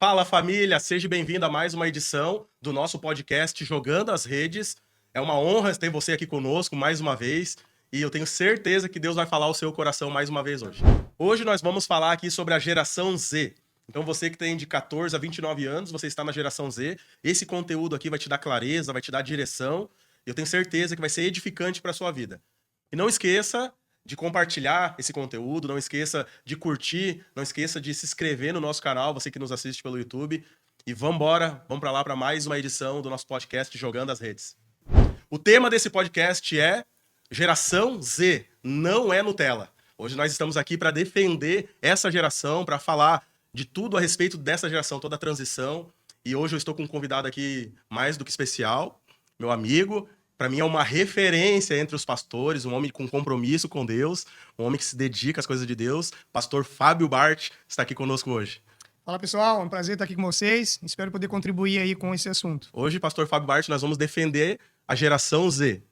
Fala família, seja bem-vindo a mais uma edição do nosso podcast Jogando as Redes. É uma honra ter você aqui conosco mais uma vez e eu tenho certeza que Deus vai falar ao seu coração mais uma vez hoje. Hoje nós vamos falar aqui sobre a geração Z. Então você que tem de 14 a 29 anos, você está na geração Z. Esse conteúdo aqui vai te dar clareza, vai te dar direção e eu tenho certeza que vai ser edificante para a sua vida. E não esqueça de compartilhar esse conteúdo, não esqueça de curtir, não esqueça de se inscrever no nosso canal, você que nos assiste pelo YouTube. E vamos para lá para mais uma edição do nosso podcast Jogando as Redes. O tema desse podcast é Geração Z, não é Nutella. Hoje nós estamos aqui para defender essa geração, para falar de tudo a respeito dessa geração, toda a transição. E hoje eu estou com um convidado aqui mais do que especial, meu amigo. Para mim é uma referência entre os pastores, um homem com compromisso com Deus, um homem que se dedica às coisas de Deus. Pastor Fábio Bart está aqui conosco hoje. Fala pessoal, é um prazer estar aqui com vocês. Espero poder contribuir aí com esse assunto. Hoje, Pastor Fábio Bart, nós vamos defender a geração Z.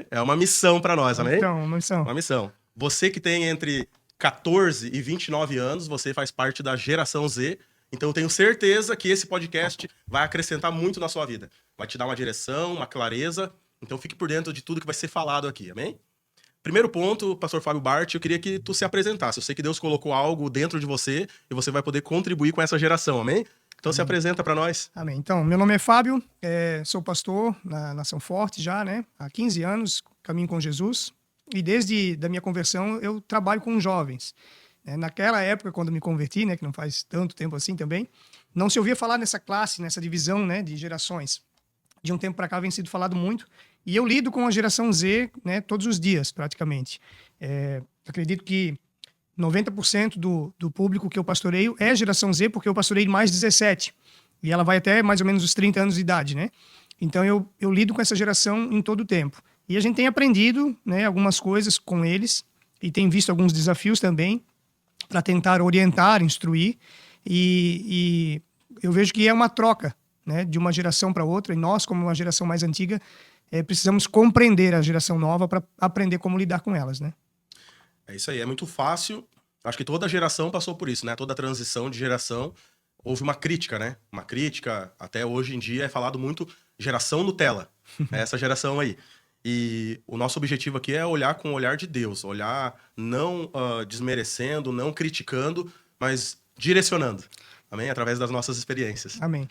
É uma missão para nós, amém? Então, uma missão. Uma missão. Você que tem entre 14 e 29 anos, você faz parte da geração Z. Então eu tenho certeza que esse podcast vai acrescentar muito na sua vida. Vai te dar uma direção, uma clareza. Então fique por dentro de tudo que vai ser falado aqui, amém? Primeiro ponto, pastor Fábio Bart, eu queria que tu se apresentasse. Eu sei que Deus colocou algo dentro de você e você vai poder contribuir com essa geração, amém? Então se apresenta para nós. Amém. Então, meu nome é Fábio, sou pastor na Nação Forte já, né? Há 15 anos, caminho com Jesus. E desde da minha conversão, eu trabalho com jovens. Naquela época, quando me converti, né, que não faz tanto tempo assim também, não se ouvia falar nessa classe, nessa divisão, né, de gerações. De um tempo para cá vem sido falado muito. E eu lido com a geração Z, né, todos os dias, praticamente. Acredito que 90% do público que eu pastoreio é geração Z, porque eu pastorei mais 17. E ela vai até mais ou menos os 30 anos de idade, né? Então eu lido com essa geração em todo o tempo. E a gente tem aprendido, né, algumas coisas com eles e tem visto alguns desafios também para tentar orientar, instruir. E eu vejo que é uma troca, né, de uma geração para outra, e nós, como uma geração mais antiga, precisamos compreender a geração nova para aprender como lidar com elas, né? É isso aí, é muito fácil. Acho que toda geração passou por isso, né? Toda transição de geração houve uma crítica, né? Uma crítica, até hoje em dia é falado muito geração Nutella, é essa geração aí. E o nosso objetivo aqui é olhar com o olhar de Deus, olhar não desmerecendo, não criticando, mas direcionando. Amém? Através das nossas experiências. Amém.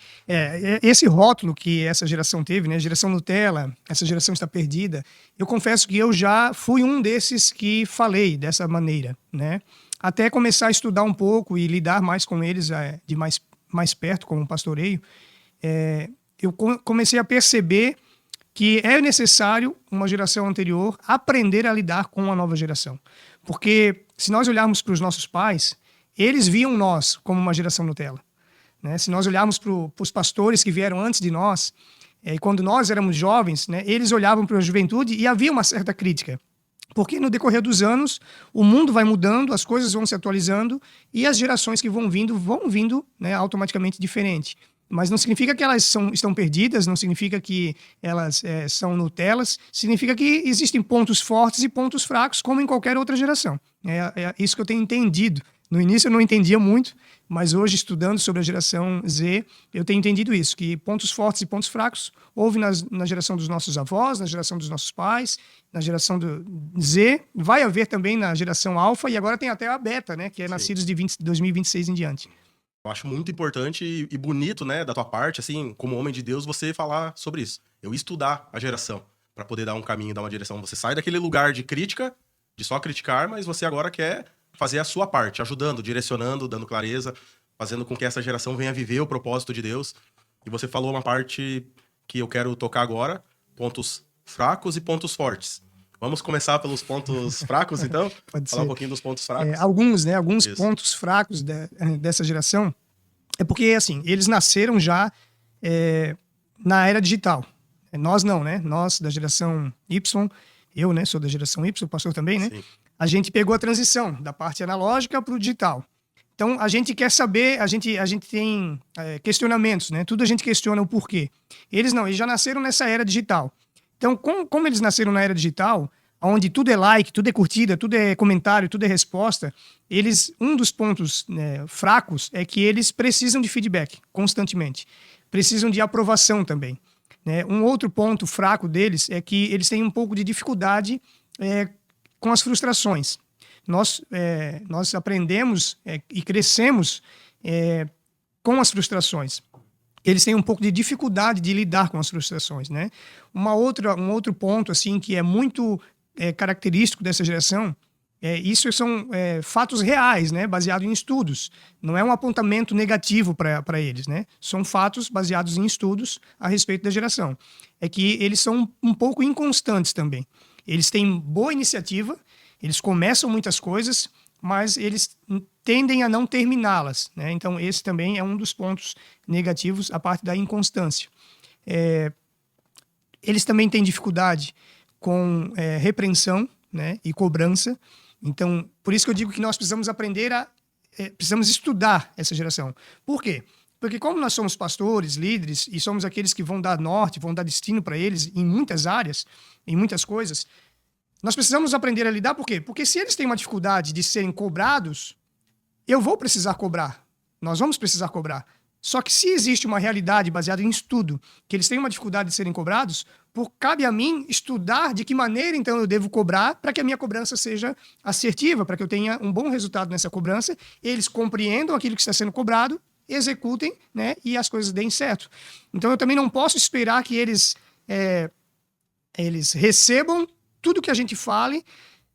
Esse rótulo que essa geração teve, né? Geração Nutella, essa geração está perdida. Eu confesso que eu já fui um desses que falei dessa maneira, né? Até começar a estudar um pouco e lidar mais com eles de mais perto, como pastoreio, eu comecei a perceber que é necessário uma geração anterior aprender a lidar com a nova geração. Porque se nós olharmos para os nossos pais, eles viam nós como uma geração Nutella, né? Se nós olharmos para os pastores que vieram antes de nós, e quando nós éramos jovens, né, eles olhavam para a juventude e havia uma certa crítica. Porque no decorrer dos anos, o mundo vai mudando, as coisas vão se atualizando e as gerações que vão vindo, né, automaticamente diferente. Mas não significa que elas estão perdidas, não significa que elas são Nutellas, significa que existem pontos fortes e pontos fracos, como em qualquer outra geração. É isso que eu tenho entendido. No início eu não entendia muito, mas hoje, estudando sobre a geração Z, eu tenho entendido isso, que pontos fortes e pontos fracos houve na geração dos nossos avós, na geração dos nossos pais, na geração do Z, vai haver também na geração Alfa, e agora tem até a Beta, né, que é nascidos de 2026 em diante. Eu acho muito importante e bonito, né, da tua parte, assim, como homem de Deus, você falar sobre isso. Eu estudar a geração para poder dar um caminho, dar uma direção. Você sai daquele lugar de crítica, de só criticar, mas você agora quer fazer a sua parte, ajudando, direcionando, dando clareza, fazendo com que essa geração venha viver o propósito de Deus. E você falou uma parte que eu quero tocar agora, pontos fracos e pontos fortes. Vamos começar pelos pontos fracos, então? Pode falar ser. Um pouquinho dos pontos fracos. Alguns Isso. pontos fracos dessa geração é porque, assim, eles nasceram já na era digital. Nós não, né? Nós, da geração Y, eu, né, sou da geração Y, o pastor também, né? Sim. A gente pegou a transição da parte analógica para o digital. Então, a gente quer saber, a gente tem questionamentos, né? Tudo a gente questiona o porquê. Eles não, eles já nasceram nessa era digital. Então, como eles nasceram na era digital, onde tudo é like, tudo é curtida, tudo é comentário, tudo é resposta, um dos pontos, né, fracos é que eles precisam de feedback constantemente. Precisam de aprovação também, né? Um outro ponto fraco deles é que eles têm um pouco de dificuldade com as frustrações. Nós aprendemos e crescemos com as frustrações. Eles têm um pouco de dificuldade de lidar com as frustrações, né? Um outro ponto assim que é muito característico dessa geração, isso são fatos reais, né? Baseados em estudos. Não é um apontamento negativo para eles, né? São fatos baseados em estudos a respeito da geração. É que eles são um pouco inconstantes também. Eles têm boa iniciativa, eles começam muitas coisas, mas eles tendem a não terminá-las, né? Então, esse também é um dos pontos negativos, a parte da inconstância. Eles também têm dificuldade com repreensão, né, e cobrança. Então, por isso que eu digo que nós precisamos aprender precisamos estudar essa geração. Por quê? Porque como nós somos pastores, líderes, e somos aqueles que vão dar norte, vão dar destino para eles em muitas áreas, em muitas coisas, nós precisamos aprender a lidar. Por quê? Porque se eles têm uma dificuldade de serem cobrados, eu vou precisar cobrar. Nós vamos precisar cobrar. Só que se existe uma realidade baseada em estudo, que eles têm uma dificuldade de serem cobrados, cabe a mim estudar de que maneira, então, eu devo cobrar para que a minha cobrança seja assertiva, para que eu tenha um bom resultado nessa cobrança, eles compreendam aquilo que está sendo cobrado, executem, né, e as coisas deem certo. Então, eu também não posso esperar que eles recebam tudo que a gente fale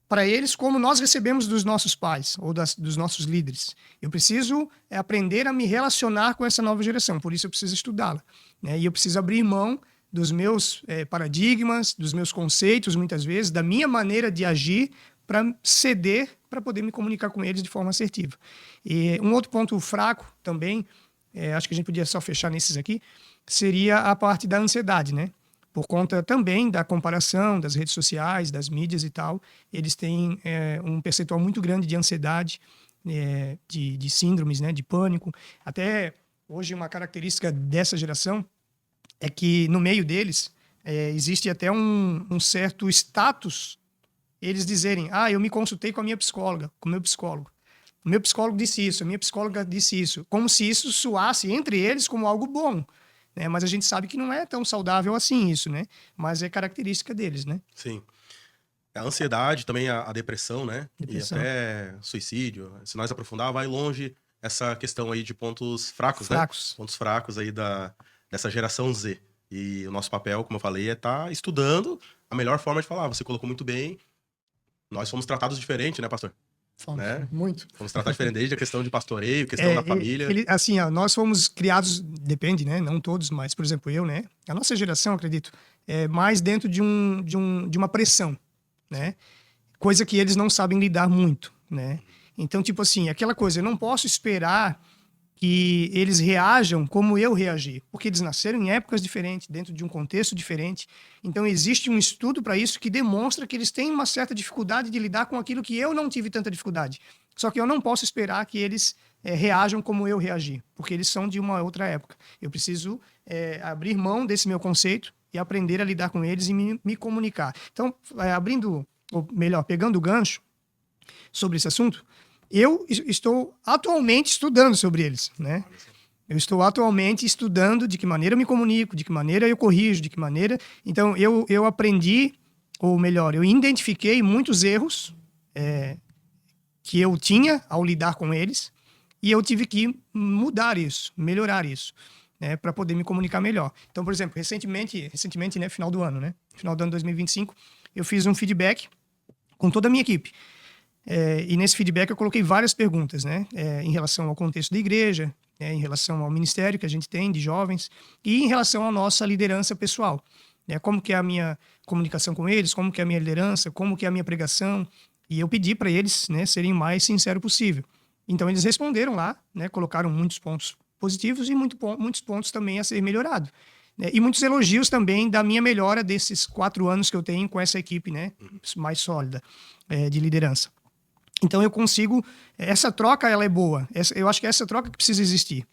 para eles como nós recebemos dos nossos pais ou dos nossos líderes. Eu preciso aprender a me relacionar com essa nova geração, por isso eu preciso estudá-la, né? E eu preciso abrir mão dos meus paradigmas, dos meus conceitos, muitas vezes, da minha maneira de agir, para ceder, para poder me comunicar com eles de forma assertiva. E um outro ponto fraco também, acho que a gente podia só fechar nesses aqui, seria a parte da ansiedade, né? Por conta também da comparação das redes sociais, das mídias e tal, eles têm um percentual muito grande de ansiedade, de síndromes, né, de pânico. Até hoje, uma característica dessa geração é que no meio deles existe até um certo status, eles dizerem: eu me consultei com a minha psicóloga, com o meu psicólogo. O meu psicólogo disse isso, a minha psicóloga disse isso. Como se isso soasse entre eles como algo bom. Né? Mas a gente sabe que não é tão saudável assim isso, né? Mas é característica deles, né? Sim. A ansiedade, também a depressão, né? Depressão. E até suicídio. Se nós aprofundar, vai longe essa questão aí de pontos fracos, né? Pontos fracos aí dessa geração Z. E o nosso papel, como eu falei, é estar estudando a melhor forma de falar. Você colocou muito bem. Nós fomos tratados diferente, né, pastor? Né? Muito. Fomos tratados diferente desde a questão de pastoreio, questão da família. Assim, nós fomos criados, depende, né? Não todos, mas, por exemplo, eu, né? A nossa geração, acredito, é mais dentro de uma pressão, né? Coisa que eles não sabem lidar muito, né? Então, tipo assim, aquela coisa, eu não posso esperar que eles reajam como eu reagi, porque eles nasceram em épocas diferentes, dentro de um contexto diferente. Então, existe um estudo para isso que demonstra que eles têm uma certa dificuldade de lidar com aquilo que eu não tive tanta dificuldade. Só que eu não posso esperar que eles reajam como eu reagi, porque eles são de uma outra época. Eu preciso abrir mão desse meu conceito e aprender a lidar com eles e me comunicar. Então, ou melhor, pegando o gancho sobre esse assunto, eu estou atualmente estudando sobre eles, né? Eu estou atualmente estudando de que maneira eu me comunico, de que maneira eu corrijo, de que maneira... Então, eu aprendi, ou melhor, eu identifiquei muitos erros que eu tinha ao lidar com eles, e eu tive que mudar isso, melhorar isso, né, para poder me comunicar melhor. Então, por exemplo, recentemente, né, final do ano, né? Final do ano 2025, eu fiz um feedback com toda a minha equipe. E nesse feedback eu coloquei várias perguntas, né? Em relação ao contexto da igreja, em relação ao ministério que a gente tem de jovens e em relação à nossa liderança pessoal. Como que é a minha comunicação com eles, como que é a minha liderança, como que é a minha pregação. E eu pedi para eles, né, serem o mais sincero possível. Então eles responderam lá, né, colocaram muitos pontos positivos e muitos pontos também a ser melhorado. E muitos elogios também da minha melhora desses 4 anos que eu tenho com essa equipe, né, mais sólida de liderança. Então eu consigo... Essa troca, ela é boa. Eu acho que é essa troca que precisa existir.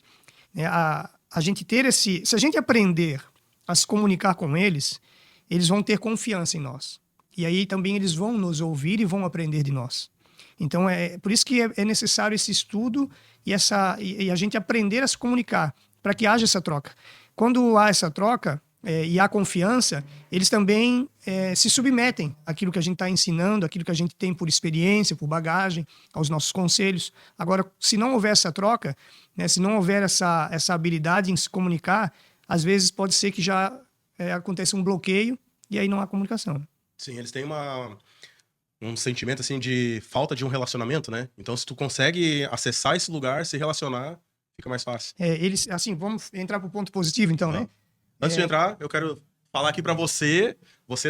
A gente ter se a gente aprender a se comunicar com eles, eles vão ter confiança em nós. E aí também eles vão nos ouvir e vão aprender de nós. Então, é por isso que é necessário esse estudo e a gente aprender a se comunicar, para que haja essa troca. Quando há essa troca e há confiança, eles também se submetem àquilo que a gente está ensinando, àquilo que a gente tem por experiência, por bagagem, aos nossos conselhos. Agora, se não houver essa troca, né, se não houver essa habilidade em se comunicar, às vezes pode ser que já aconteça um bloqueio e aí não há comunicação. Sim, eles têm um sentimento, assim, de falta de um relacionamento, né? Então, se tu consegue acessar esse lugar, se relacionar, fica mais fácil. Eles, assim, vamos entrar para o ponto positivo, então, né? Antes de entrar, eu quero falar aqui para você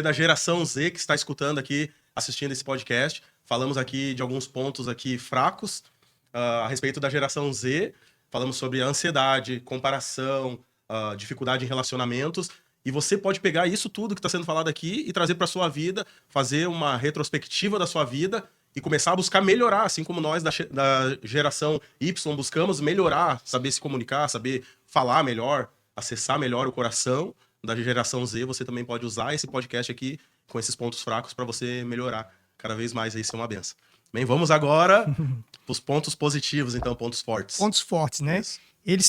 da geração Z que está escutando aqui, assistindo esse podcast. Falamos aqui de alguns pontos aqui fracos a respeito da geração Z. Falamos sobre a ansiedade, comparação, dificuldade em relacionamentos. E você pode pegar isso tudo que está sendo falado aqui e trazer para sua vida, fazer uma retrospectiva da sua vida e começar a buscar melhorar, assim como nós da geração Y buscamos melhorar, saber se comunicar, saber falar melhor, acessar melhor o coração. Da geração Z, você também pode usar esse podcast aqui com esses pontos fracos para você melhorar cada vez mais aí, ser uma benção. Bem, vamos agora para os pontos positivos, então, pontos fortes. Pontos fortes, né? Isso. Eles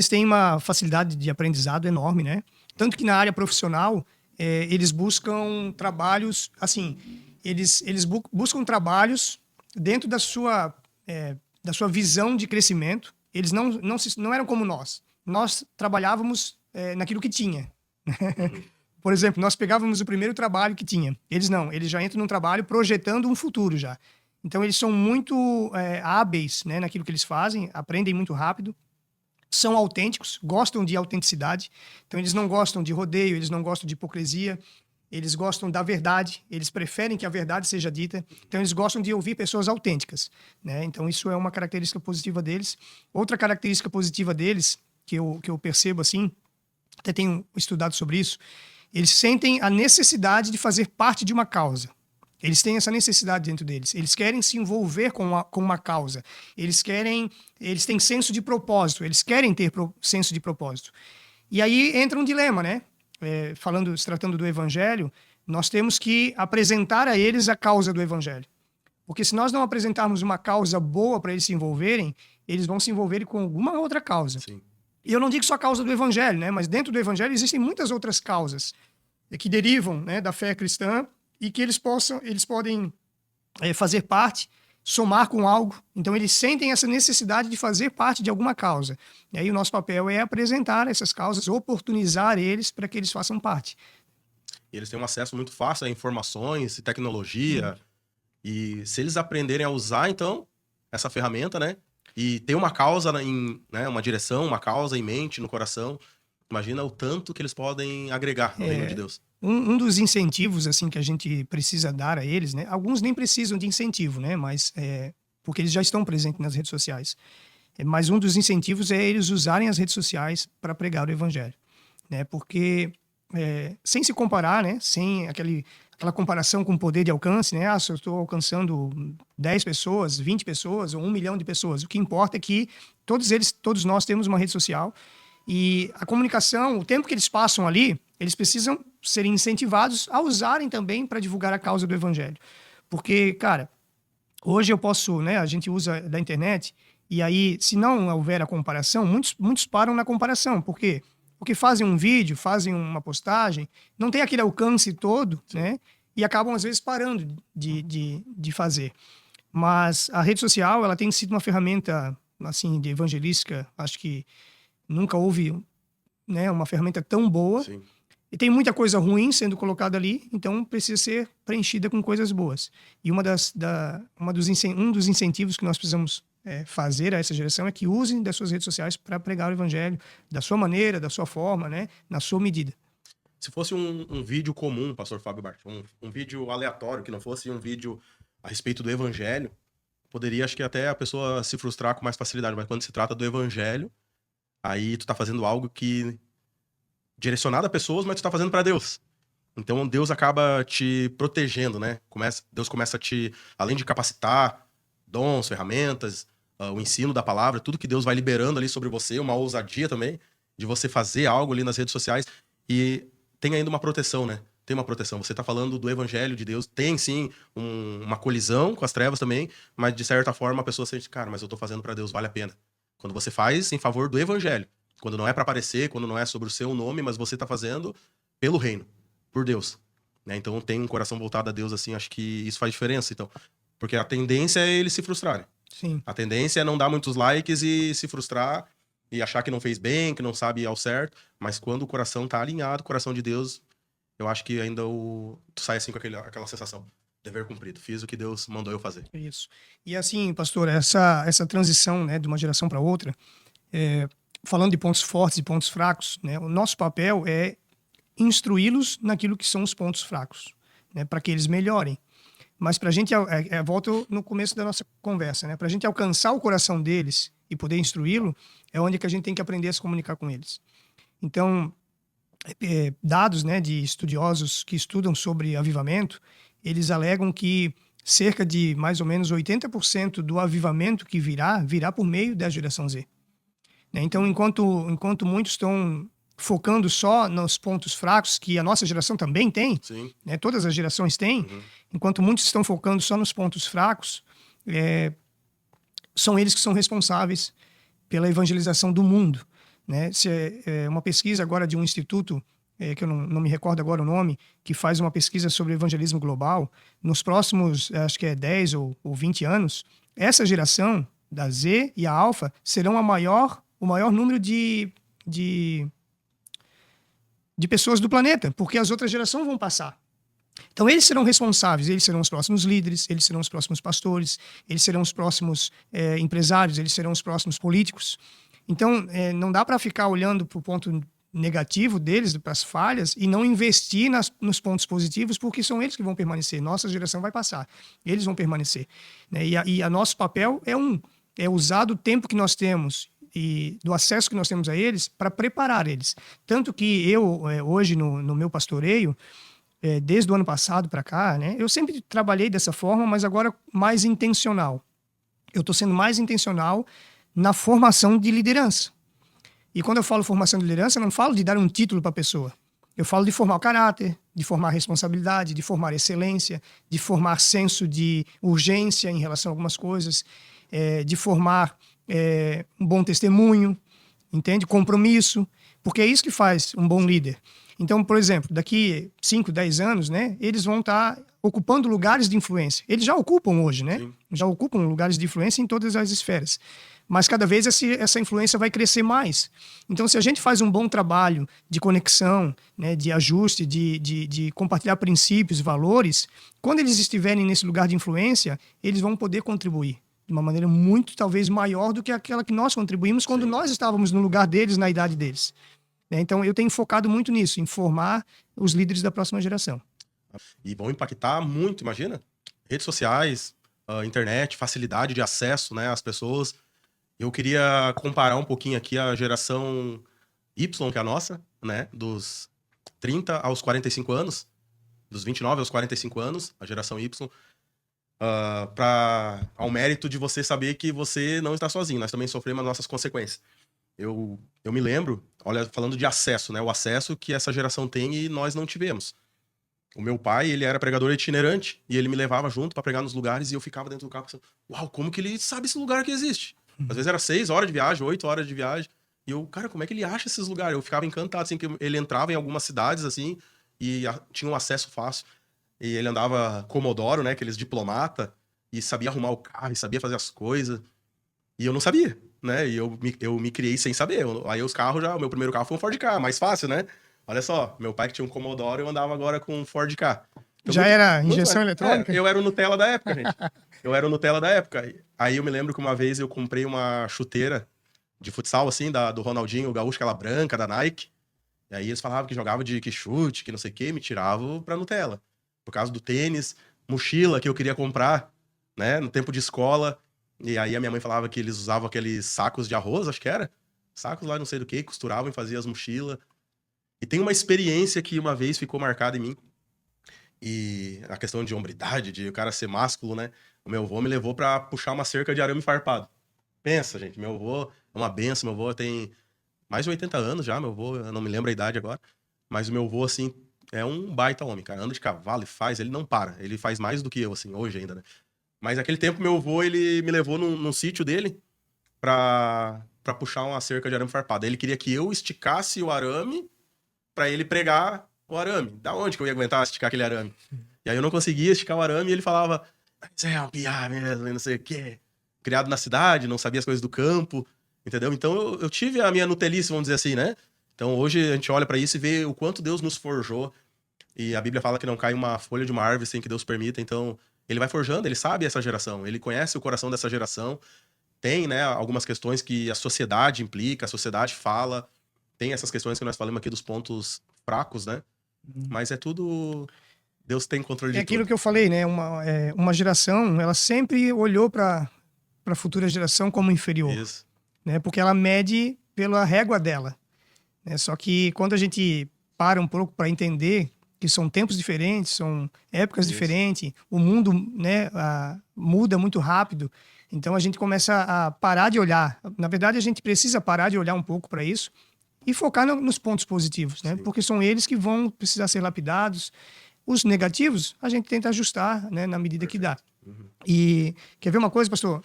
têm uma facilidade de aprendizado enorme, né? Tanto que na área profissional, eles buscam trabalhos, assim, eles buscam trabalhos dentro da sua visão de crescimento. Eles não eram como nós. Nós trabalhávamos naquilo que tinha. Por exemplo, nós pegávamos o primeiro trabalho que tinha. Eles não, eles já entram num trabalho projetando um futuro já. Então, eles são muito hábeis, né, naquilo que eles fazem, aprendem muito rápido, são autênticos, gostam de autenticidade. Então, eles não gostam de rodeio, eles não gostam de hipocrisia, eles gostam da verdade, eles preferem que a verdade seja dita. Então, eles gostam de ouvir pessoas autênticas, né? Então, isso é uma característica positiva deles. Outra característica positiva deles, que eu percebo assim, até tenho estudado sobre isso, eles sentem a necessidade de fazer parte de uma causa. Eles têm essa necessidade dentro deles. Eles querem se envolver com uma causa. Eles têm senso de propósito. Eles querem ter senso de propósito. E aí entra um dilema, né? Se tratando do evangelho, nós temos que apresentar a eles a causa do evangelho. Porque se nós não apresentarmos uma causa boa para eles se envolverem, eles vão se envolver com alguma outra causa. Sim. E eu não digo só a causa do evangelho, né? Mas dentro do evangelho existem muitas outras causas que derivam, né, da fé cristã e que eles podem fazer parte, somar com algo. Então, eles sentem essa necessidade de fazer parte de alguma causa. E aí o nosso papel é apresentar essas causas, oportunizar eles para que eles façam parte. E eles têm um acesso muito fácil a informações e tecnologia. E se eles aprenderem a usar, então, essa ferramenta, né? E ter uma causa né, uma direção, uma causa em mente, no coração, imagina o tanto que eles podem agregar no reino de Deus. Um dos incentivos assim que a gente precisa dar a eles, né? Alguns nem precisam de incentivo, né? Mas porque eles já estão presentes nas redes sociais. Mas um dos incentivos é eles usarem as redes sociais para pregar o evangelho, né? Porque sem se comparar, né? Sem aquela comparação com o poder de alcance, né? Se eu estou alcançando 10 pessoas, 20 pessoas ou 1 milhão de pessoas, o que importa é que todos nós temos uma rede social e a comunicação, o tempo que eles passam ali, eles precisam ser incentivados a usarem também para divulgar a causa do evangelho. Porque, cara, hoje eu posso, né? A gente usa da internet e aí, se não houver a comparação, muitos param na comparação. Por quê? Porque fazem um vídeo, fazem uma postagem, não tem aquele alcance todo, né? E acabam, às vezes, parando de fazer. Mas a rede social, ela tem sido uma ferramenta, assim, de evangelística. Acho que nunca houve, né, uma ferramenta tão boa. Sim. E tem muita coisa ruim sendo colocada ali, então precisa ser preenchida com coisas boas. E um dos incentivos que nós precisamos fazer a essa geração é que usem das suas redes sociais para pregar o evangelho da sua maneira, da sua forma, né, na sua medida. Se fosse um vídeo comum, pastor Fábio Bart, um vídeo aleatório, que não fosse um vídeo a respeito do evangelho, poderia, acho que até a pessoa se frustrar com mais facilidade, mas quando se trata do evangelho, aí tu tá fazendo algo que direcionado a pessoas, mas tu tá fazendo para Deus. Então Deus acaba te protegendo, né? Deus começa a te, além de capacitar, dons, ferramentas, o ensino da palavra, tudo que Deus vai liberando ali sobre você, uma ousadia também, de você fazer algo ali nas redes sociais. E tem ainda uma proteção, né? tem uma proteção. Você tá falando do evangelho de Deus, tem sim uma colisão com as trevas também, mas de certa forma a pessoa sente, cara, mas eu tô fazendo para Deus, vale a pena. Quando você faz em favor do evangelho, quando não é para aparecer, quando não é sobre o seu nome, mas você tá fazendo pelo reino, por Deus. Né? Então tem um coração voltado a Deus assim, acho que isso faz diferença. Então, porque a tendência é eles se frustrarem. Sim. A tendência é não dar muitos likes e se frustrar e achar que não fez bem, que não sabe ao certo. Mas quando o coração tá alinhado, o coração de Deus, eu acho que ainda tu sai assim com aquela sensação. Dever cumprido. Fiz o que Deus mandou eu fazer. Isso. E assim, pastor, essa transição, né, de uma geração para outra, falando de pontos fortes e pontos fracos, né, o nosso papel é instruí-los naquilo que são os pontos fracos, né, para que eles melhorem. Mas para a gente, volto no começo da nossa conversa, né, para a gente alcançar o coração deles e poder instruí-lo, é onde que a gente tem que aprender a se comunicar com eles. Então, dados, né, de estudiosos que estudam sobre avivamento, eles alegam que cerca de mais ou menos 80% do avivamento que virá por meio da geração Z. Né? Então, enquanto muitos estão focando só nos pontos fracos, que a nossa geração também tem, né? Todas as gerações têm, enquanto muitos estão focando só nos pontos fracos, são eles que são responsáveis pela evangelização do mundo. Né? Uma pesquisa agora de um instituto, que eu não me recordo agora o nome, que faz uma pesquisa sobre evangelismo global, nos próximos, acho que 10 ou 20 anos, essa geração da Z e a Alfa serão o maior número de pessoas do planeta, porque as outras gerações vão passar. Então, eles serão responsáveis, eles serão os próximos líderes, eles serão os próximos pastores, eles serão os próximos empresários, eles serão os próximos políticos. Então, não dá para ficar olhando para o ponto negativo deles, para as falhas, e não investir nos pontos positivos, porque são eles que vão permanecer. Nossa geração vai passar, eles vão permanecer. Né? E nosso papel é usar do tempo que nós temos e do acesso que nós temos a eles para preparar eles. Tanto que eu, hoje, no meu pastoreio, desde o ano passado para cá, né, eu sempre trabalhei dessa forma, mas agora mais intencional. Eu estou sendo mais intencional na formação de liderança. E quando eu falo formação de liderança, eu não falo de dar um título para a pessoa. Eu falo de formar o caráter, de formar responsabilidade, de formar excelência, de formar senso de urgência em relação a algumas coisas, de formar um bom testemunho, entende? Compromisso, porque é isso que faz um bom líder. Então, por exemplo, daqui 5, 10 anos, né, eles vão estar ocupando lugares de influência. Eles já ocupam hoje, né? Sim. Já ocupam lugares de influência em todas as esferas. Mas cada vez essa influência vai crescer mais. Então, se a gente faz um bom trabalho de conexão, né, de ajuste, de compartilhar princípios, valores, quando eles estiverem nesse lugar de influência, eles vão poder contribuir de uma maneira muito, talvez, maior do que aquela que nós contribuímos quando nós estávamos no lugar deles, na idade deles. Então, eu tenho focado muito nisso, em formar os líderes da próxima geração. E vão impactar muito, imagina? Redes sociais, internet, facilidade de acesso, né, às pessoas. Eu queria comparar um pouquinho aqui a geração Y, que é a nossa, né, dos 30 aos 45 anos, dos 29 aos 45 anos, a geração Y, ao mérito de você saber que você não está sozinho, nós também sofremos as nossas consequências. Eu me lembro, olha, falando de acesso, né? O acesso que essa geração tem e nós não tivemos. O meu pai, ele era pregador itinerante e ele me levava junto para pregar nos lugares e eu ficava dentro do carro pensando, uau, como que ele sabe esse lugar que existe? Às vezes era 6 horas de viagem, 8 horas de viagem. E eu, cara, como é que ele acha esses lugares? Eu ficava encantado, assim, que ele entrava em algumas cidades, assim, e tinha um acesso fácil. E ele andava Comodoro, né? Aqueles diplomata, e sabia arrumar o carro, e sabia fazer as coisas. E eu não sabia, né? E eu me criei sem saber. Aí os carros o meu primeiro carro foi um Ford Ka, mais fácil, né? Olha só, meu pai que tinha um Commodore, eu andava agora com um Ford Ka. Então, já era injeção eletrônica? Eu era o Nutella da época, gente. Eu era o Nutella da época. Aí eu me lembro que uma vez eu comprei uma chuteira de futsal, assim, do Ronaldinho, o gaúcho, aquela branca, da Nike. E aí eles falavam que jogava que chute, que não sei o quê, me tiravam pra Nutella. Por causa do tênis, mochila que eu queria comprar, né? No tempo de escola. E aí a minha mãe falava que eles usavam aqueles sacos de arroz, acho que era. Sacos lá não sei do que, costuravam e faziam as mochilas. E tem uma experiência que uma vez ficou marcada em mim. E a questão de hombridade, de o cara ser másculo, né? O meu avô me levou pra puxar uma cerca de arame farpado. Pensa, gente, meu avô é uma benção, meu avô tem mais de 80 anos já, meu avô, eu não me lembro a idade agora. Mas o meu avô, assim, é um baita homem, cara. Anda de cavalo e faz, ele não para. Ele faz mais do que eu, assim, hoje ainda, né? Mas naquele tempo, meu avô, ele me levou num sítio dele pra puxar uma cerca de arame farpado. Ele queria que eu esticasse o arame pra ele pregar o arame. Da onde que eu ia aguentar esticar aquele arame? E aí eu não conseguia esticar o arame e ele falava, mas é um piá mesmo, e não sei o quê. Criado na cidade, não sabia as coisas do campo, entendeu? Então eu tive a minha Nutelice, vamos dizer assim, né? Então hoje a gente olha pra isso e vê o quanto Deus nos forjou. E a Bíblia fala que não cai uma folha de uma árvore sem que Deus permita. Então ele vai forjando, ele sabe essa geração, ele conhece o coração dessa geração. Tem, né, algumas questões que a sociedade implica, a sociedade fala. Tem essas questões que nós falamos aqui dos pontos fracos, né? Mas é tudo. Deus tem controle É de aquilo tudo. que eu falei, né? Uma geração, ela sempre olhou para a futura geração como inferior, Isso. né? Porque ela mede pela régua dela, né? Só que quando a gente para um pouco para entender que são tempos diferentes, são épocas Isso. diferentes, o mundo, né, muda muito rápido, então a gente começa a parar de olhar. Na verdade, a gente precisa parar de olhar um pouco para isso e focar nos pontos positivos, né? Sim. Porque são eles que vão precisar ser lapidados. Os negativos, a gente tenta ajustar, né, na medida que dá. E quer ver uma coisa, pastor?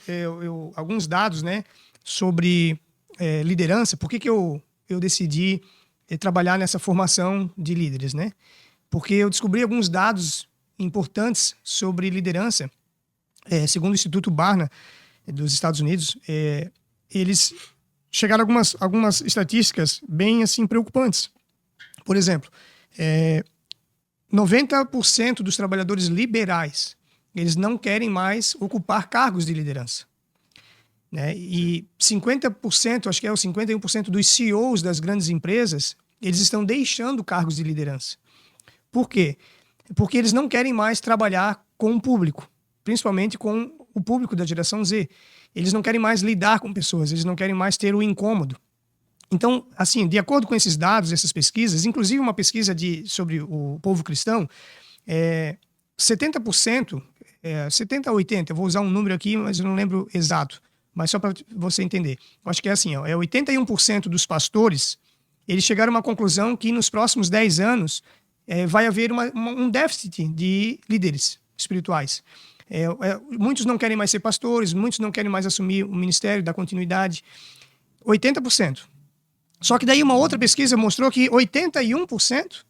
Alguns dados, né, sobre liderança. Por que eu decidi trabalhar nessa formação de líderes, né? Porque eu descobri alguns dados importantes sobre liderança. Segundo o Instituto Barna dos Estados Unidos, eles chegaram a algumas estatísticas bem assim preocupantes. Por exemplo, 90% dos trabalhadores liberais, eles não querem mais ocupar cargos de liderança, né? E 50%, acho que é o 51% dos CEOs das grandes empresas, eles estão deixando cargos de liderança. Por quê? Porque eles não querem mais trabalhar com o público, principalmente com o público da geração Z. Eles não querem mais lidar com pessoas, eles não querem mais ter o incômodo. Então, assim, de acordo com esses dados, essas pesquisas, inclusive uma pesquisa sobre o povo cristão, 70%, 70% a 80%, eu vou usar um número aqui, mas eu não lembro exato, mas só para você entender. Eu acho que é assim, 81% dos pastores, eles chegaram a uma conclusão que nos próximos 10 anos vai haver um déficit de líderes espirituais. Muitos não querem mais ser pastores, muitos não querem mais assumir o ministério da continuidade. 80%. Só que daí uma outra pesquisa mostrou que 81%